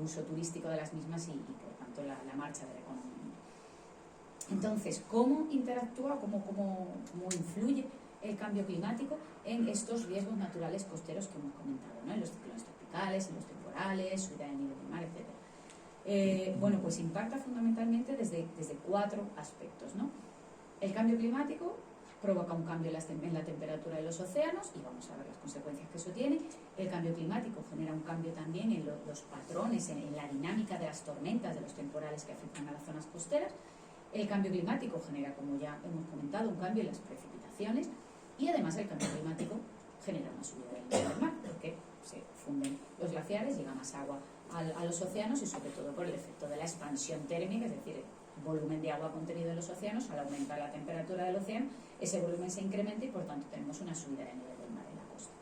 uso turístico de las mismas y por tanto la marcha de la economía. Entonces, ¿cómo interactúa, cómo influye el cambio climático en estos riesgos naturales costeros que hemos comentado, ¿no? En los ciclones tropicales, en los temporales, subida del nivel del mar, etc. Bueno, pues impacta fundamentalmente desde 4 aspectos, ¿no? El cambio climático provoca un cambio en la temperatura de los océanos, y vamos a ver las consecuencias que eso tiene. El cambio climático genera un cambio también en los patrones, en la dinámica de las tormentas, de los temporales que afectan a las zonas costeras. El cambio climático genera, como ya hemos comentado, un cambio en las precipitaciones, y además el cambio climático genera una subida del nivel del mar, porque se funden los glaciares, llega más agua a los océanos, y sobre todo por el efecto de la expansión térmica, es decir, el volumen de agua contenido en los océanos. Al aumentar la temperatura del océano, ese volumen se incrementa y por tanto tenemos una subida del nivel del mar en la costa.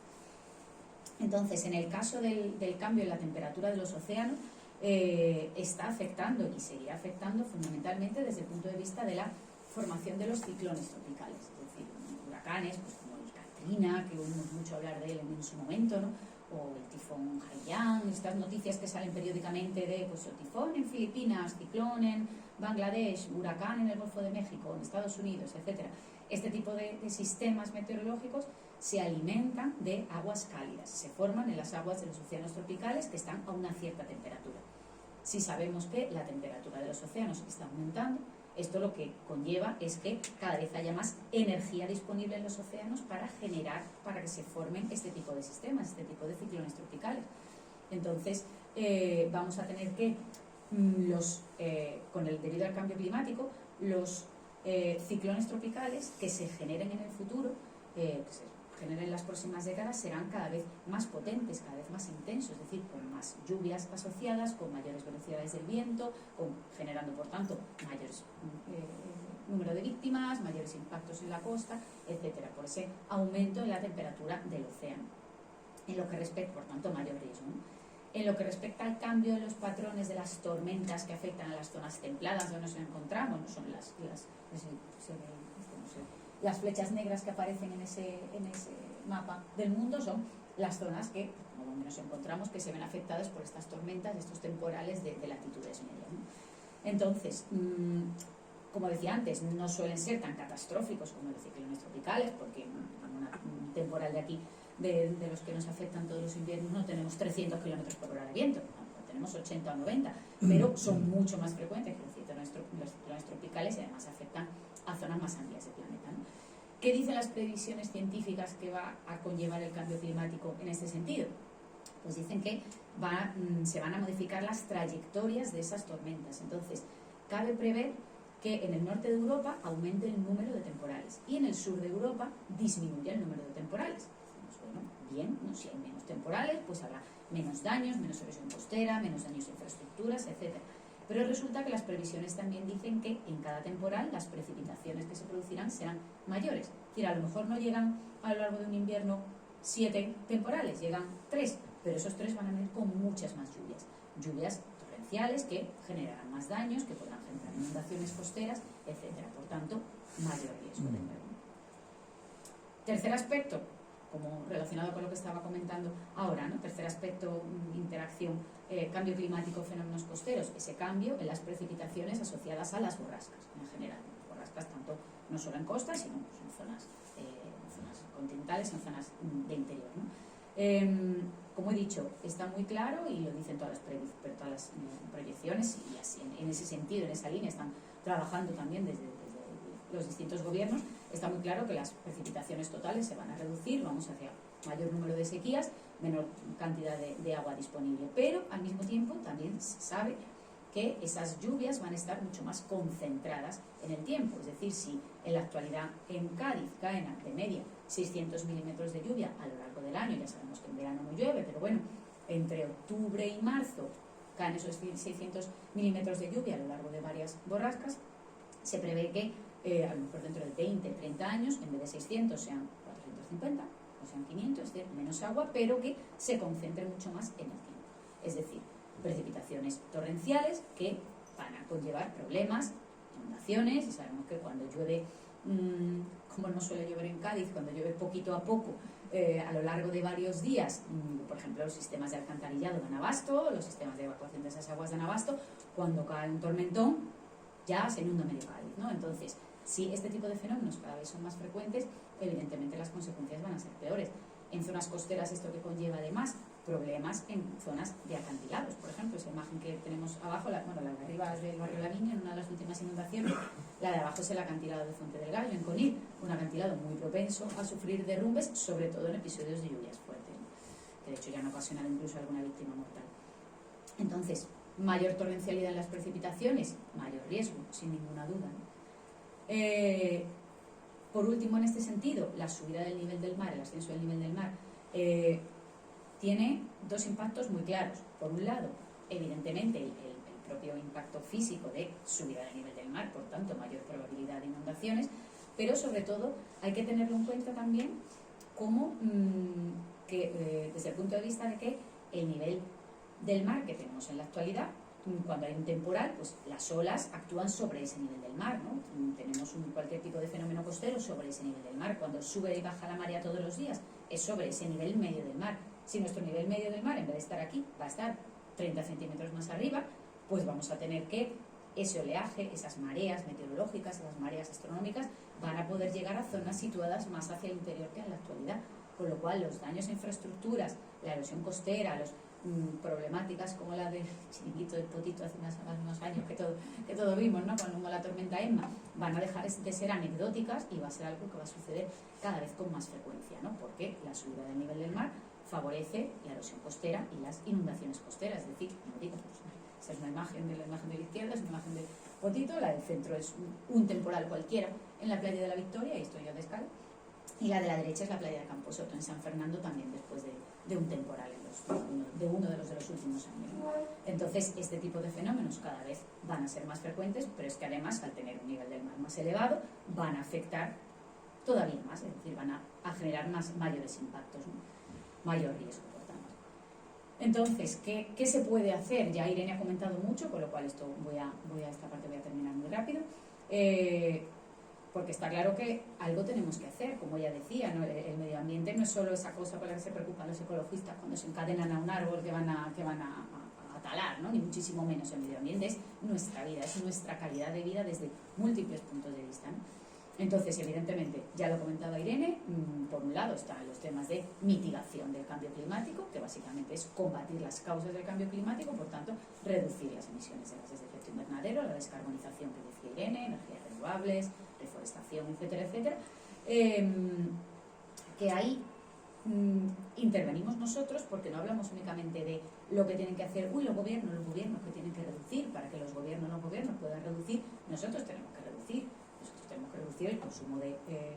Entonces, en el caso del cambio en la temperatura de los océanos, está afectando y seguirá afectando fundamentalmente desde el punto de vista de la formación de los ciclones tropicales, es decir, huracanes, pues como el Katrina, que oímos mucho hablar de él en su momento, ¿no? O el tifón Haiyan, estas noticias que salen periódicamente de, pues, el tifón en Filipinas, ciclón en Bangladesh, huracán en el Golfo de México, en Estados Unidos, etcétera. Este tipo de sistemas meteorológicos se alimentan de aguas cálidas, se forman en las aguas de los océanos tropicales, que están a una cierta temperatura. Si sabemos que la temperatura de los océanos está aumentando, esto lo que conlleva es que cada vez haya más energía disponible en los océanos para que se formen este tipo de sistemas, este tipo de ciclones tropicales. Entonces, vamos a tener que, debido al cambio climático, los ciclones tropicales que se generen en el futuro, que se generen en las próximas décadas, serán cada vez más potentes, cada vez más intensos, es decir, con más lluvias asociadas, con mayores velocidades del viento, generando por tanto mayores número de víctimas, mayores impactos en la costa, etcétera, por ese aumento en la temperatura del océano. En lo que respecta, por tanto, mayor riesgo, ¿no? En lo que respecta al cambio de los patrones de las tormentas que afectan a las zonas templadas donde nos encontramos, no son las flechas negras que aparecen en ese mapa del mundo, son las zonas donde nos encontramos, que se ven afectadas por estas tormentas, estos temporales de latitudes medias, ¿no? Entonces, como decía antes, no suelen ser tan catastróficos como los ciclones tropicales, porque un temporal de aquí, de los que nos afectan todos los inviernos, no tenemos 300 kilómetros por hora de viento, no, tenemos 80 o 90, pero son mucho más frecuentes que los ciclones tropicales, y además afectan a zonas más amplias del planeta, ¿no? ¿Qué dicen las previsiones científicas que va a conllevar el cambio climático en este sentido? Pues dicen que se van a modificar las trayectorias de esas tormentas. Entonces, cabe prever que en el norte de Europa aumente el número de temporales y en el sur de Europa disminuya el número de temporales. Bueno, bien, ¿no? Si hay menos temporales, pues habrá menos daños, menos erosión costera, menos daños a infraestructuras, etc. Pero resulta que las previsiones también dicen que en cada temporal las precipitaciones que se producirán serán mayores. Es decir, a lo mejor no llegan a lo largo de un invierno 7 temporales, llegan 3, pero esos 3 van a venir con muchas más lluvias. Lluvias torrenciales que generarán más daños, que podrán generar inundaciones costeras, etc. Por tanto, mayor riesgo de invierno. Tercer aspecto, como relacionado con lo que estaba comentando ahora, ¿no? Tercer aspecto, interacción, cambio climático, fenómenos costeros, ese cambio en las precipitaciones asociadas a las borrascas en general. Borrascas tanto no solo en costas, sino pues, en zonas continentales, en zonas de interior, ¿no? Como he dicho, está muy claro, y lo dicen todas las proyecciones, y así en ese sentido, en esa línea, están trabajando también desde los distintos gobiernos. Está muy claro que las precipitaciones totales se van a reducir, vamos hacia mayor número de sequías, menor cantidad de agua disponible, pero al mismo tiempo también se sabe que esas lluvias van a estar mucho más concentradas en el tiempo. Es decir, si en la actualidad en Cádiz caen de media 600 milímetros de lluvia a lo largo del año, ya sabemos que en verano no llueve, pero bueno, entre octubre y marzo caen esos 600 milímetros de lluvia a lo largo de varias borrascas, se prevé que a lo mejor dentro de 20, 30 años, en vez de 600 sean 450 o sean 500, es decir, menos agua, pero que se concentre mucho más en el tiempo. Es decir, precipitaciones torrenciales que van a conllevar problemas, inundaciones, y sabemos que cuando llueve, como no suele llover en Cádiz, cuando llueve poquito a poco, a lo largo de varios días, por ejemplo, los sistemas de alcantarillado dan abasto, los sistemas de evacuación de esas aguas dan abasto, cuando cae un tormentón, ya se inunda medio Cádiz, ¿no? Entonces, si este tipo de fenómenos cada vez son más frecuentes, evidentemente las consecuencias van a ser peores. En zonas costeras esto que conlleva además problemas en zonas de acantilados. Por ejemplo, esa imagen que tenemos abajo, la de arriba es del barrio Laviña, en una de las últimas inundaciones, la de abajo es el acantilado de Fuente del Gallo, en Conil, un acantilado muy propenso a sufrir derrumbes, sobre todo en episodios de lluvias fuertes, ¿no? Que de hecho ya han ocasionado incluso alguna víctima mortal. Entonces, mayor torrencialidad en las precipitaciones, mayor riesgo, sin ninguna duda, ¿no? Por último, en este sentido, la subida del nivel del mar, el ascenso del nivel del mar, tiene dos impactos muy claros. Por un lado, evidentemente, el propio impacto físico de subida del nivel del mar, por tanto, mayor probabilidad de inundaciones, pero sobre todo hay que tenerlo en cuenta también como desde el punto de vista de que el nivel del mar que tenemos en la actualidad, cuando hay un temporal, pues las olas actúan sobre ese nivel del mar, ¿no? Tenemos cualquier tipo de fenómeno costero sobre ese nivel del mar. Cuando sube y baja la marea todos los días, es sobre ese nivel medio del mar. Si nuestro nivel medio del mar, en vez de estar aquí, va a estar 30 centímetros más arriba, pues vamos a tener que ese oleaje, esas mareas meteorológicas, esas mareas astronómicas, van a poder llegar a zonas situadas más hacia el interior que en la actualidad. Con lo cual, los daños a infraestructuras, la erosión costera, los problemáticas como la del Chiringuito del Potito hace unos años que todo vimos, ¿no? Como la tormenta Emma, van a dejar de ser anecdóticas y va a ser algo que va a suceder cada vez con más frecuencia, ¿no? Porque la subida del nivel del mar favorece la erosión costera y las inundaciones costeras. Es decir, como digo, pues, esa es una imagen de la izquierda, es una imagen del Potito, la del centro es un temporal cualquiera en la playa de la Victoria, y estoy yo de escala, y la de la derecha es la playa de Camposoto en San Fernando, también después de un temporal de uno de los últimos años, ¿no? Entonces, este tipo de fenómenos cada vez van a ser más frecuentes, pero es que además, al tener un nivel del mar más elevado, van a afectar todavía más, es decir, van a generar mayores impactos, ¿no? Mayor riesgo, por tanto. Entonces, ¿qué se puede hacer? Ya Irene ha comentado mucho, con lo cual esta parte voy a terminar muy rápido. Porque está claro que algo tenemos que hacer, como ya decía, ¿no? El medio ambiente no es solo esa cosa por la que se preocupan los ecologistas cuando se encadenan a un árbol que van a talar, ¿no? Ni muchísimo menos. El medio ambiente es nuestra vida, es nuestra calidad de vida desde múltiples puntos de vista, ¿no? Entonces, evidentemente, ya lo comentaba Irene, por un lado están los temas de mitigación del cambio climático, que básicamente es combatir las causas del cambio climático, por tanto, reducir las emisiones de gases de efecto invernadero, la descarbonización que decía Irene, energías renovables, reforestación, etcétera, etcétera, que ahí intervenimos nosotros, porque no hablamos únicamente de lo que tienen que hacer los gobiernos que tienen que reducir. Para que los gobiernos puedan reducir, nosotros tenemos que reducir el consumo de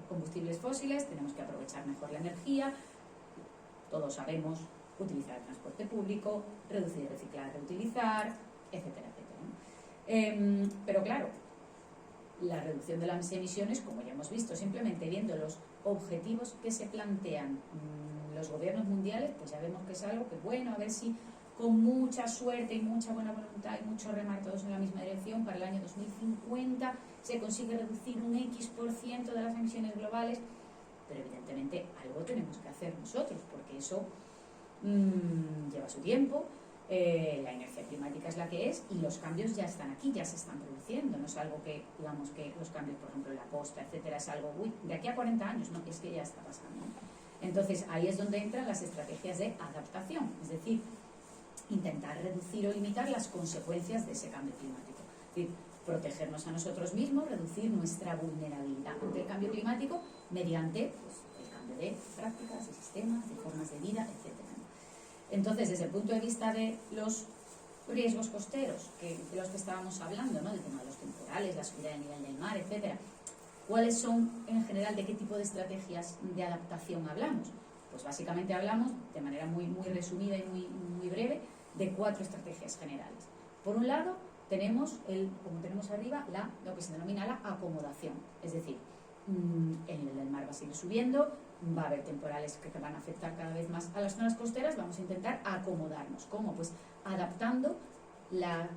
combustibles fósiles, tenemos que aprovechar mejor la energía, todos sabemos utilizar el transporte público, reducir, reciclar, reutilizar, etcétera, etcétera, ¿no? Pero claro, la reducción de las emisiones, como ya hemos visto, simplemente viendo los objetivos que se plantean los gobiernos mundiales, pues ya vemos que es algo que, bueno, a ver si con mucha suerte y mucha buena voluntad y mucho remar todos en la misma dirección, para el año 2050 se consigue reducir un X% de las emisiones globales, pero evidentemente algo tenemos que hacer nosotros, porque eso lleva su tiempo. La inercia climática es la que es y los cambios ya están aquí, ya se están produciendo. No es algo que, digamos, que los cambios, por ejemplo, en la costa, etcétera, es algo, de aquí a 40 años, no, es que ya está pasando. Entonces, ahí es donde entran las estrategias de adaptación, es decir, intentar reducir o limitar las consecuencias de ese cambio climático. Es decir, protegernos a nosotros mismos, reducir nuestra vulnerabilidad ante el cambio climático mediante, pues, el cambio de prácticas, de sistemas, de formas de vida, etcétera. Entonces, desde el punto de vista de los riesgos costeros, de los que estábamos hablando, ¿no? Del tema de los temporales, la subida del nivel del mar, etcétera, ¿cuáles son, en general, de qué tipo de estrategias de adaptación hablamos? Pues básicamente hablamos, de manera muy resumida y muy breve, de 4 estrategias generales. Por un lado, tenemos, como tenemos arriba, lo que se denomina la acomodación, es decir, el nivel del mar va a seguir subiendo, va a haber temporales que van a afectar cada vez más a las zonas costeras, vamos a intentar acomodarnos. ¿Cómo? Pues adaptando las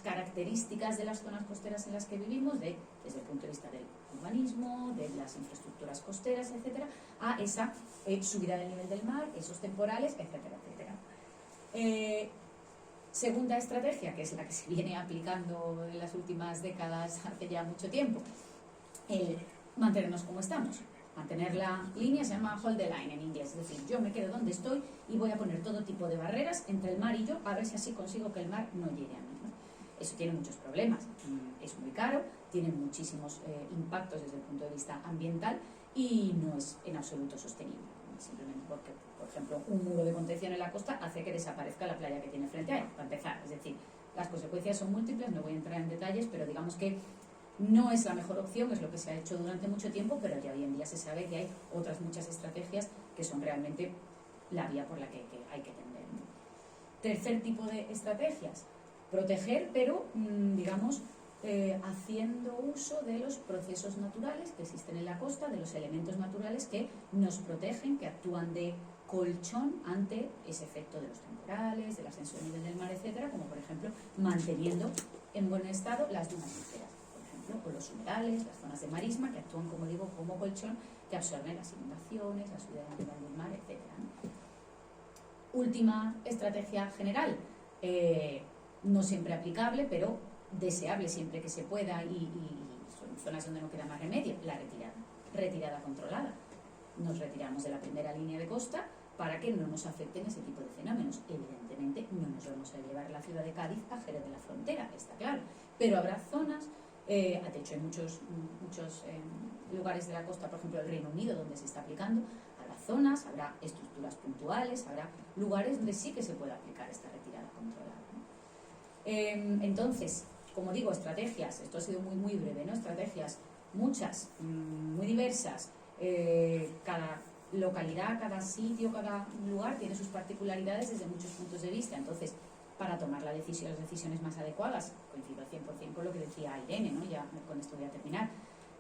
características de las zonas costeras en las que vivimos, desde el punto de vista del urbanismo, de las infraestructuras costeras, etcétera, a esa subida del nivel del mar, esos temporales, etcétera, etcétera. Segunda estrategia, que es la que se viene aplicando en las últimas décadas hace ya mucho tiempo, el mantenernos como estamos. Mantener la línea se llama hold the line en inglés, es decir, yo me quedo donde estoy y voy a poner todo tipo de barreras entre el mar y yo, a ver si así consigo que el mar no llegue a mí, ¿no? Eso tiene muchos problemas, es muy caro, tiene muchísimos impactos desde el punto de vista ambiental y no es en absoluto sostenible, simplemente porque, por ejemplo, un muro de contención en la costa hace que desaparezca la playa que tiene frente a él, para empezar. Es decir, las consecuencias son múltiples, no voy a entrar en detalles, pero digamos que no es la mejor opción, es lo que se ha hecho durante mucho tiempo, pero ya hoy en día se sabe que hay otras muchas estrategias que son realmente la vía por la que hay que tender, ¿no? Tercer tipo de estrategias, proteger, pero digamos haciendo uso de los procesos naturales que existen en la costa, de los elementos naturales que nos protegen, que actúan de colchón ante ese efecto de los temporales, del ascenso del nivel del mar, etcétera, como por ejemplo manteniendo en buen estado las dunas costeras, o los humedales, las zonas de marisma, que actúan, como digo, como colchón, que absorben las inundaciones, la subida del nivel del mar, etc. Última estrategia general, no siempre aplicable, pero deseable siempre que se pueda y son zonas donde no queda más remedio, la retirada controlada. Nos retiramos de la primera línea de costa para que no nos afecten ese tipo de fenómenos. Evidentemente no nos vamos a llevar la ciudad de Cádiz a Jerez de la Frontera, está claro, pero habrá zonas. De hecho, hay muchos lugares de la costa, por ejemplo, el Reino Unido, donde se está aplicando. Habrá zonas, habrá estructuras puntuales, habrá lugares donde sí que se puede aplicar esta retirada controlada, ¿no? Entonces, como digo, estrategias, esto ha sido muy, muy breve, ¿no? Estrategias, muchas, muy diversas. Cada localidad, cada sitio, cada lugar tiene sus particularidades desde muchos puntos de vista. Entonces, para tomar las decisiones más adecuadas, coincido al 100% con lo que decía Irene, ¿no? Ya con esto voy a terminar,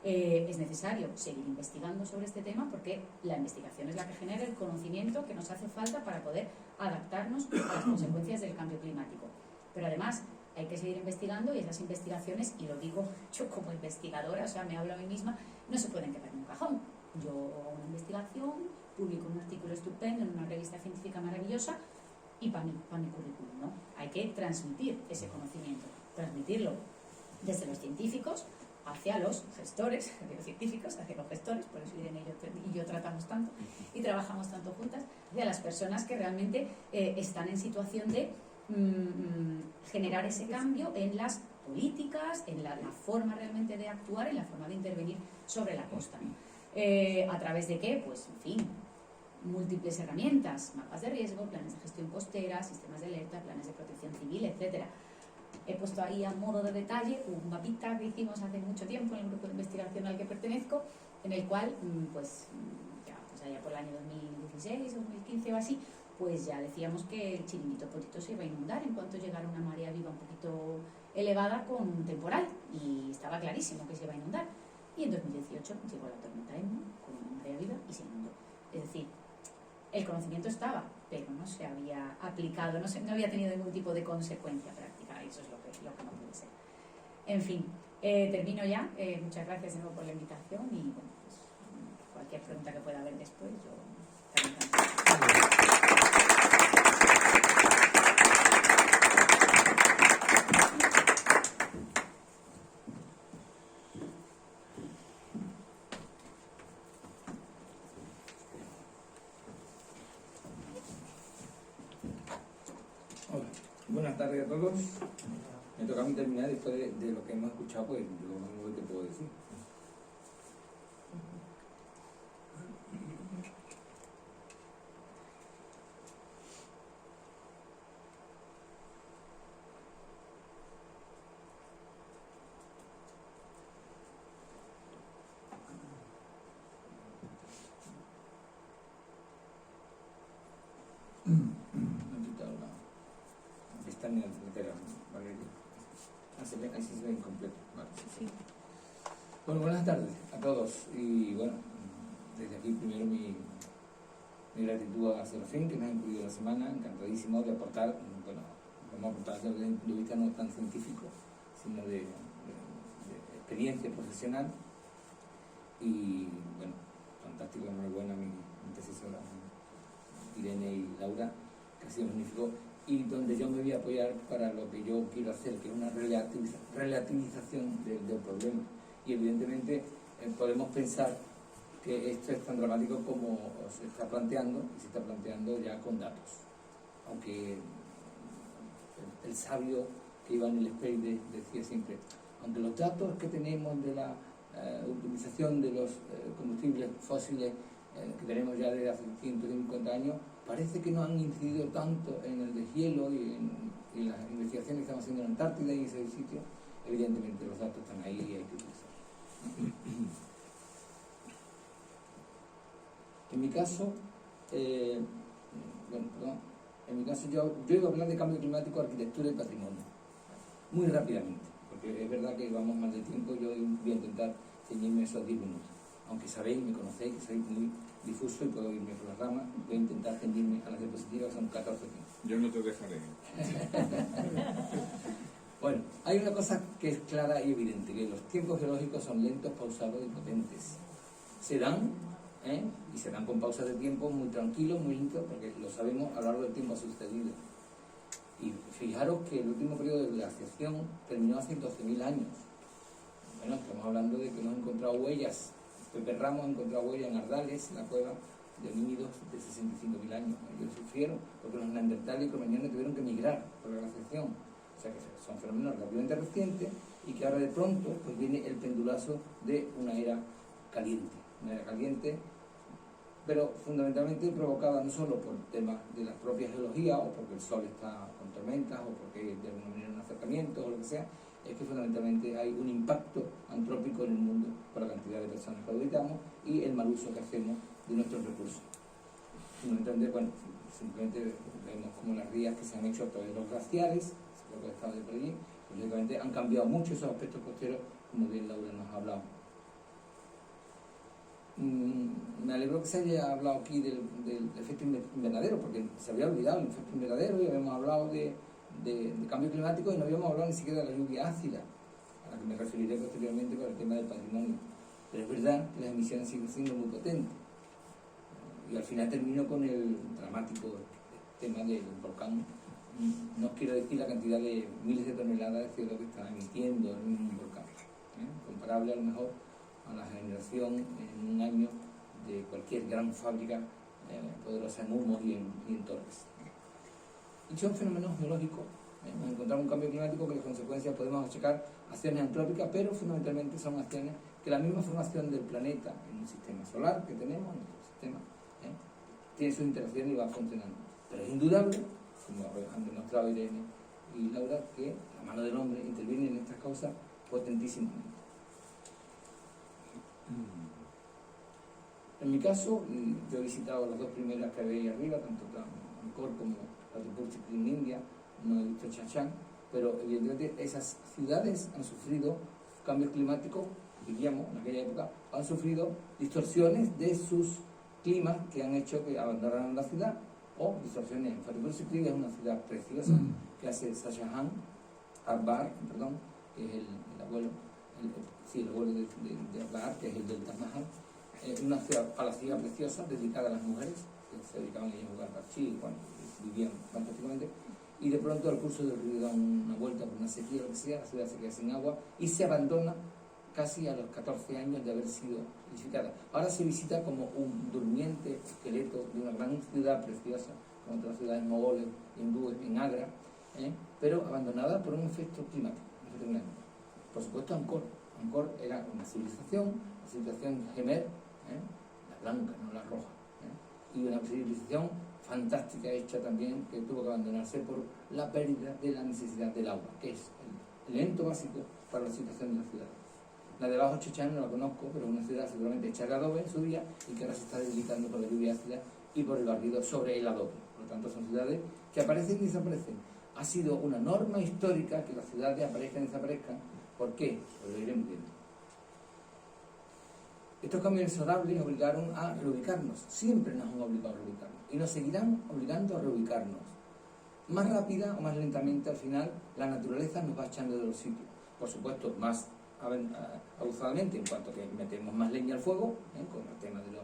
es necesario seguir investigando sobre este tema porque la investigación es la que genera el conocimiento que nos hace falta para poder adaptarnos a las consecuencias del cambio climático. Pero además hay que seguir investigando y esas investigaciones, y lo digo yo como investigadora, o sea, me hablo a mí misma, no se pueden quedar en un cajón. Yo hago una investigación, publico un artículo estupendo en una revista científica maravillosa, y para mi currículum, ¿no? Hay que transmitir ese conocimiento, transmitirlo desde los científicos hacia los gestores, de los científicos hacia los gestores, por eso Irene y yo tratamos tanto y trabajamos tanto juntas, hacia las personas que realmente están en situación de generar ese cambio en las políticas, en la forma realmente de actuar, en la forma de intervenir sobre la costa, ¿no? ¿A través de qué? Pues, en fin, múltiples herramientas, mapas de riesgo, planes de gestión costera, sistemas de alerta, planes de protección civil, etcétera. He puesto ahí a modo de detalle un mapita que hicimos hace mucho tiempo en el grupo de investigación al que pertenezco, en el cual, pues allá por el año 2016, 2015 o así, pues ya decíamos que el Chiringuito Potito se iba a inundar en cuanto llegara una marea viva un poquito elevada con un temporal, y estaba clarísimo que se iba a inundar. Y en 2018 llegó la tormenta Emma con una marea viva y se inundó. Es decir, el conocimiento estaba, pero no se había aplicado, no había tenido ningún tipo de consecuencia práctica, y eso es lo que no puede ser. En fin, termino ya. Muchas gracias de nuevo por la invitación y bueno, pues, cualquier pregunta que pueda haber después, yo estaré encantada. Buenas tardes a todos. Me toca a mí terminar después de lo que hemos escuchado, pues lo mismo que puedo decir. Ahí sí se ve incompleto. Vale. Sí. Bueno, buenas tardes a todos. Y bueno, desde aquí primero mi gratitud a Serafín, que nos ha incluido la semana, encantadísimo de aportar, bueno, vamos a aportar desde un punto de vista no tan científico, sino de experiencia profesional. Y bueno, fantástico, enhorabuena a mi antecesora Irene y Laura, que ha sido magnífico. y donde yo me voy a apoyar para lo que yo quiero hacer, que es una relativización del problema. Y evidentemente podemos pensar que esto es tan dramático como se está planteando, y se está planteando ya con datos. Aunque el sabio que Iván Elespeide decía siempre, aunque los datos que tenemos de la utilización de los combustibles fósiles que tenemos ya desde hace 150 años, parece que no han incidido tanto en el deshielo y en las investigaciones que estamos haciendo en Antártida y en ese sitio. Evidentemente los datos están ahí y hay que utilizarlos. En mi caso, yo iba a hablar de cambio climático, arquitectura y patrimonio, muy rápidamente, porque es verdad que vamos mal de tiempo. Yo voy a intentar ceñirme esos 10 minutos. Aunque sabéis, me conocéis, que soy muy difuso y puedo irme por las ramas, voy a intentar ceñirme a las diapositivas, son 14 minutos. Yo no te dejaré. Bueno, hay una cosa que es clara y evidente, que los tiempos geológicos son lentos, pausados y potentes. Se dan, y se dan con pausas de tiempo muy tranquilos, muy lentos, porque lo sabemos, a lo largo del tiempo ha sucedido. Y fijaros que el último periodo de glaciación terminó hace 12.000 años. Bueno, estamos hablando de que hemos encontrado huellas. Pepe Ramos ha encontrado huellas en Ardales, en la cueva de homínidos de 65.000 años. Ellos sufrieron porque los neandertales y cromañones tuvieron que migrar por la glaciación. O sea que son fenómenos relativamente recientes y que ahora de pronto pues viene el pendulazo de una era caliente. Una era caliente, pero fundamentalmente provocada no solo por temas de la propia geología, o porque el Sol está con tormentas, o porque de alguna manera un acercamiento, o lo que sea, es que fundamentalmente hay un impacto antrópico en el mundo por la cantidad de personas que habitamos y el mal uso que hacemos de nuestros recursos. Fundamentalmente, bueno, simplemente vemos como las rías que se han hecho a través de los glaciares, lo que ha estado por allí, pues lógicamente han cambiado mucho esos aspectos costeros, como bien Laura nos ha hablado. Me alegro que se haya hablado aquí del efecto invernadero, porque se había olvidado el efecto invernadero y habíamos hablado de cambio climático y no habíamos hablado ni siquiera de la lluvia ácida, a la que me referiré posteriormente con el tema del patrimonio. Pero es verdad que las emisiones siguen siendo muy potentes. Y al final termino con el dramático tema del volcán. No os quiero decir la cantidad de miles de toneladas de CO2 que está emitiendo en un volcán, comparable a lo mejor a la generación en un año de cualquier gran fábrica poderosa en humos y en torres. Y son fenómenos geológicos. Nos encontramos un cambio climático que las consecuencias podemos achacar acciones antrópicas, pero fundamentalmente son acciones que la misma formación del planeta en un sistema solar que tenemos, en nuestro sistema, tiene su interacción y va funcionando. Pero es indudable, como han demostrado Irene y Laura, que la mano del hombre interviene en estas causas potentísimamente. En mi caso, yo he visitado las dos primeras que veis arriba, tanto Angkor como Fatehpur Sikri en India, no he visto Chachán, pero evidentemente esas ciudades han sufrido cambios climáticos, diríamos, en aquella época, han sufrido distorsiones de sus climas que han hecho que abandonaran la ciudad, o distorsiones. Fatehpur Sikri es una ciudad preciosa que hace Shah Jahan Akbar, que es el abuelo, el abuelo de Akbar, que es el del Taj Mahal. Una ciudad palaciosa preciosa dedicada a las mujeres, que se dedicaban ellos a jugar parchís, bueno, vivían fantásticamente, y de pronto al curso del río da una vuelta por una sequía, lo que sea, la ciudad se queda sin agua y se abandona casi a los 14 años de haber sido visitada. Ahora se visita como un durmiente esqueleto de una gran ciudad preciosa, como otras ciudades mogoles, hindúes, en Agra, pero abandonada por un efecto climático. Por supuesto, Angkor era una civilización Gemer, la blanca, no la roja, y una civilización fantástica hecha también que tuvo que abandonarse por la pérdida de la necesidad del agua, que es el elemento básico para la situación de la ciudad. La de Bajo Chechán no la conozco, pero es una ciudad seguramente hecha de adobe en su día y que ahora se está debilitando por la lluvia ácida y por el barrido sobre el adobe. Por lo tanto, son ciudades que aparecen y desaparecen. Ha sido una norma histórica que las ciudades aparezcan y desaparezcan. ¿Por qué? Pues lo iremos viendo. Estos cambios inexorables obligaron a reubicarnos. Siempre nos han obligado a reubicarnos. Y nos seguirán obligando a reubicarnos. Más rápida o más lentamente, al final, la naturaleza nos va echando de los sitios. Por supuesto, más aguzadamente, en cuanto que metemos más leña al fuego, con el tema de los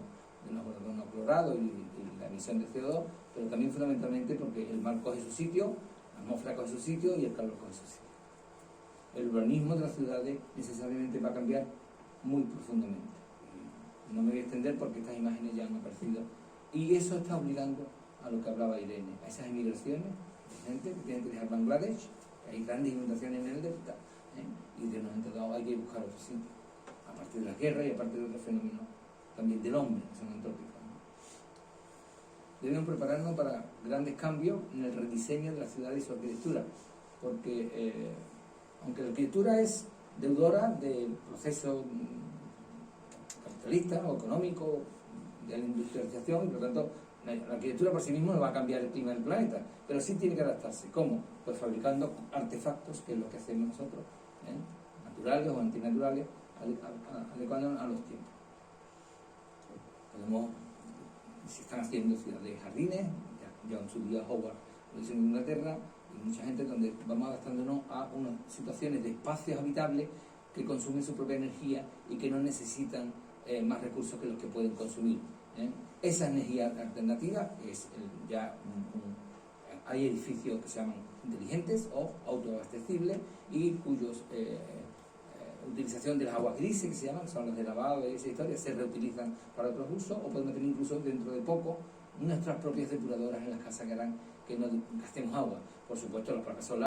carbonos clorados y la emisión de CO2, pero también fundamentalmente porque el mar coge su sitio, la atmósfera coge su sitio y el calor coge su sitio. El urbanismo de las ciudades necesariamente va a cambiar muy profundamente. No me voy a extender porque estas imágenes ya han aparecido. Y eso está obligando a lo que hablaba Irene, a esas emigraciones de gente que tiene que dejar Bangladesh, que hay grandes inundaciones en el delta, y de un momento dado hay que buscar otro sitio, aparte de la guerra y aparte de otros fenómenos también del hombre, que son antrópicos. Debemos prepararnos para grandes cambios en el rediseño de la ciudad y su arquitectura, porque aunque la arquitectura es deudora del proceso capitalista o económico, de la industrialización, y por lo tanto la arquitectura por sí misma no va a cambiar el clima del planeta, pero sí tiene que adaptarse. ¿Cómo? Pues fabricando artefactos, que es lo que hacemos nosotros, naturales o antinaturales, adecuándonos a los tiempos. Se están haciendo ciudades jardines, ya en su día Howard lo hizo en Inglaterra, y mucha gente donde vamos adaptándonos a unas situaciones de espacios habitables que consumen su propia energía y que no necesitan más recursos que los que pueden consumir. Esa energía alternativa es hay edificios que se llaman inteligentes o autoabastecibles y cuyos utilización de las aguas grises, que se llaman, son las de lavado y esa historia, se reutilizan para otros usos, o podemos tener incluso dentro de poco nuestras propias depuradoras en las casas que harán que no gastemos agua. Por supuesto, las placas solares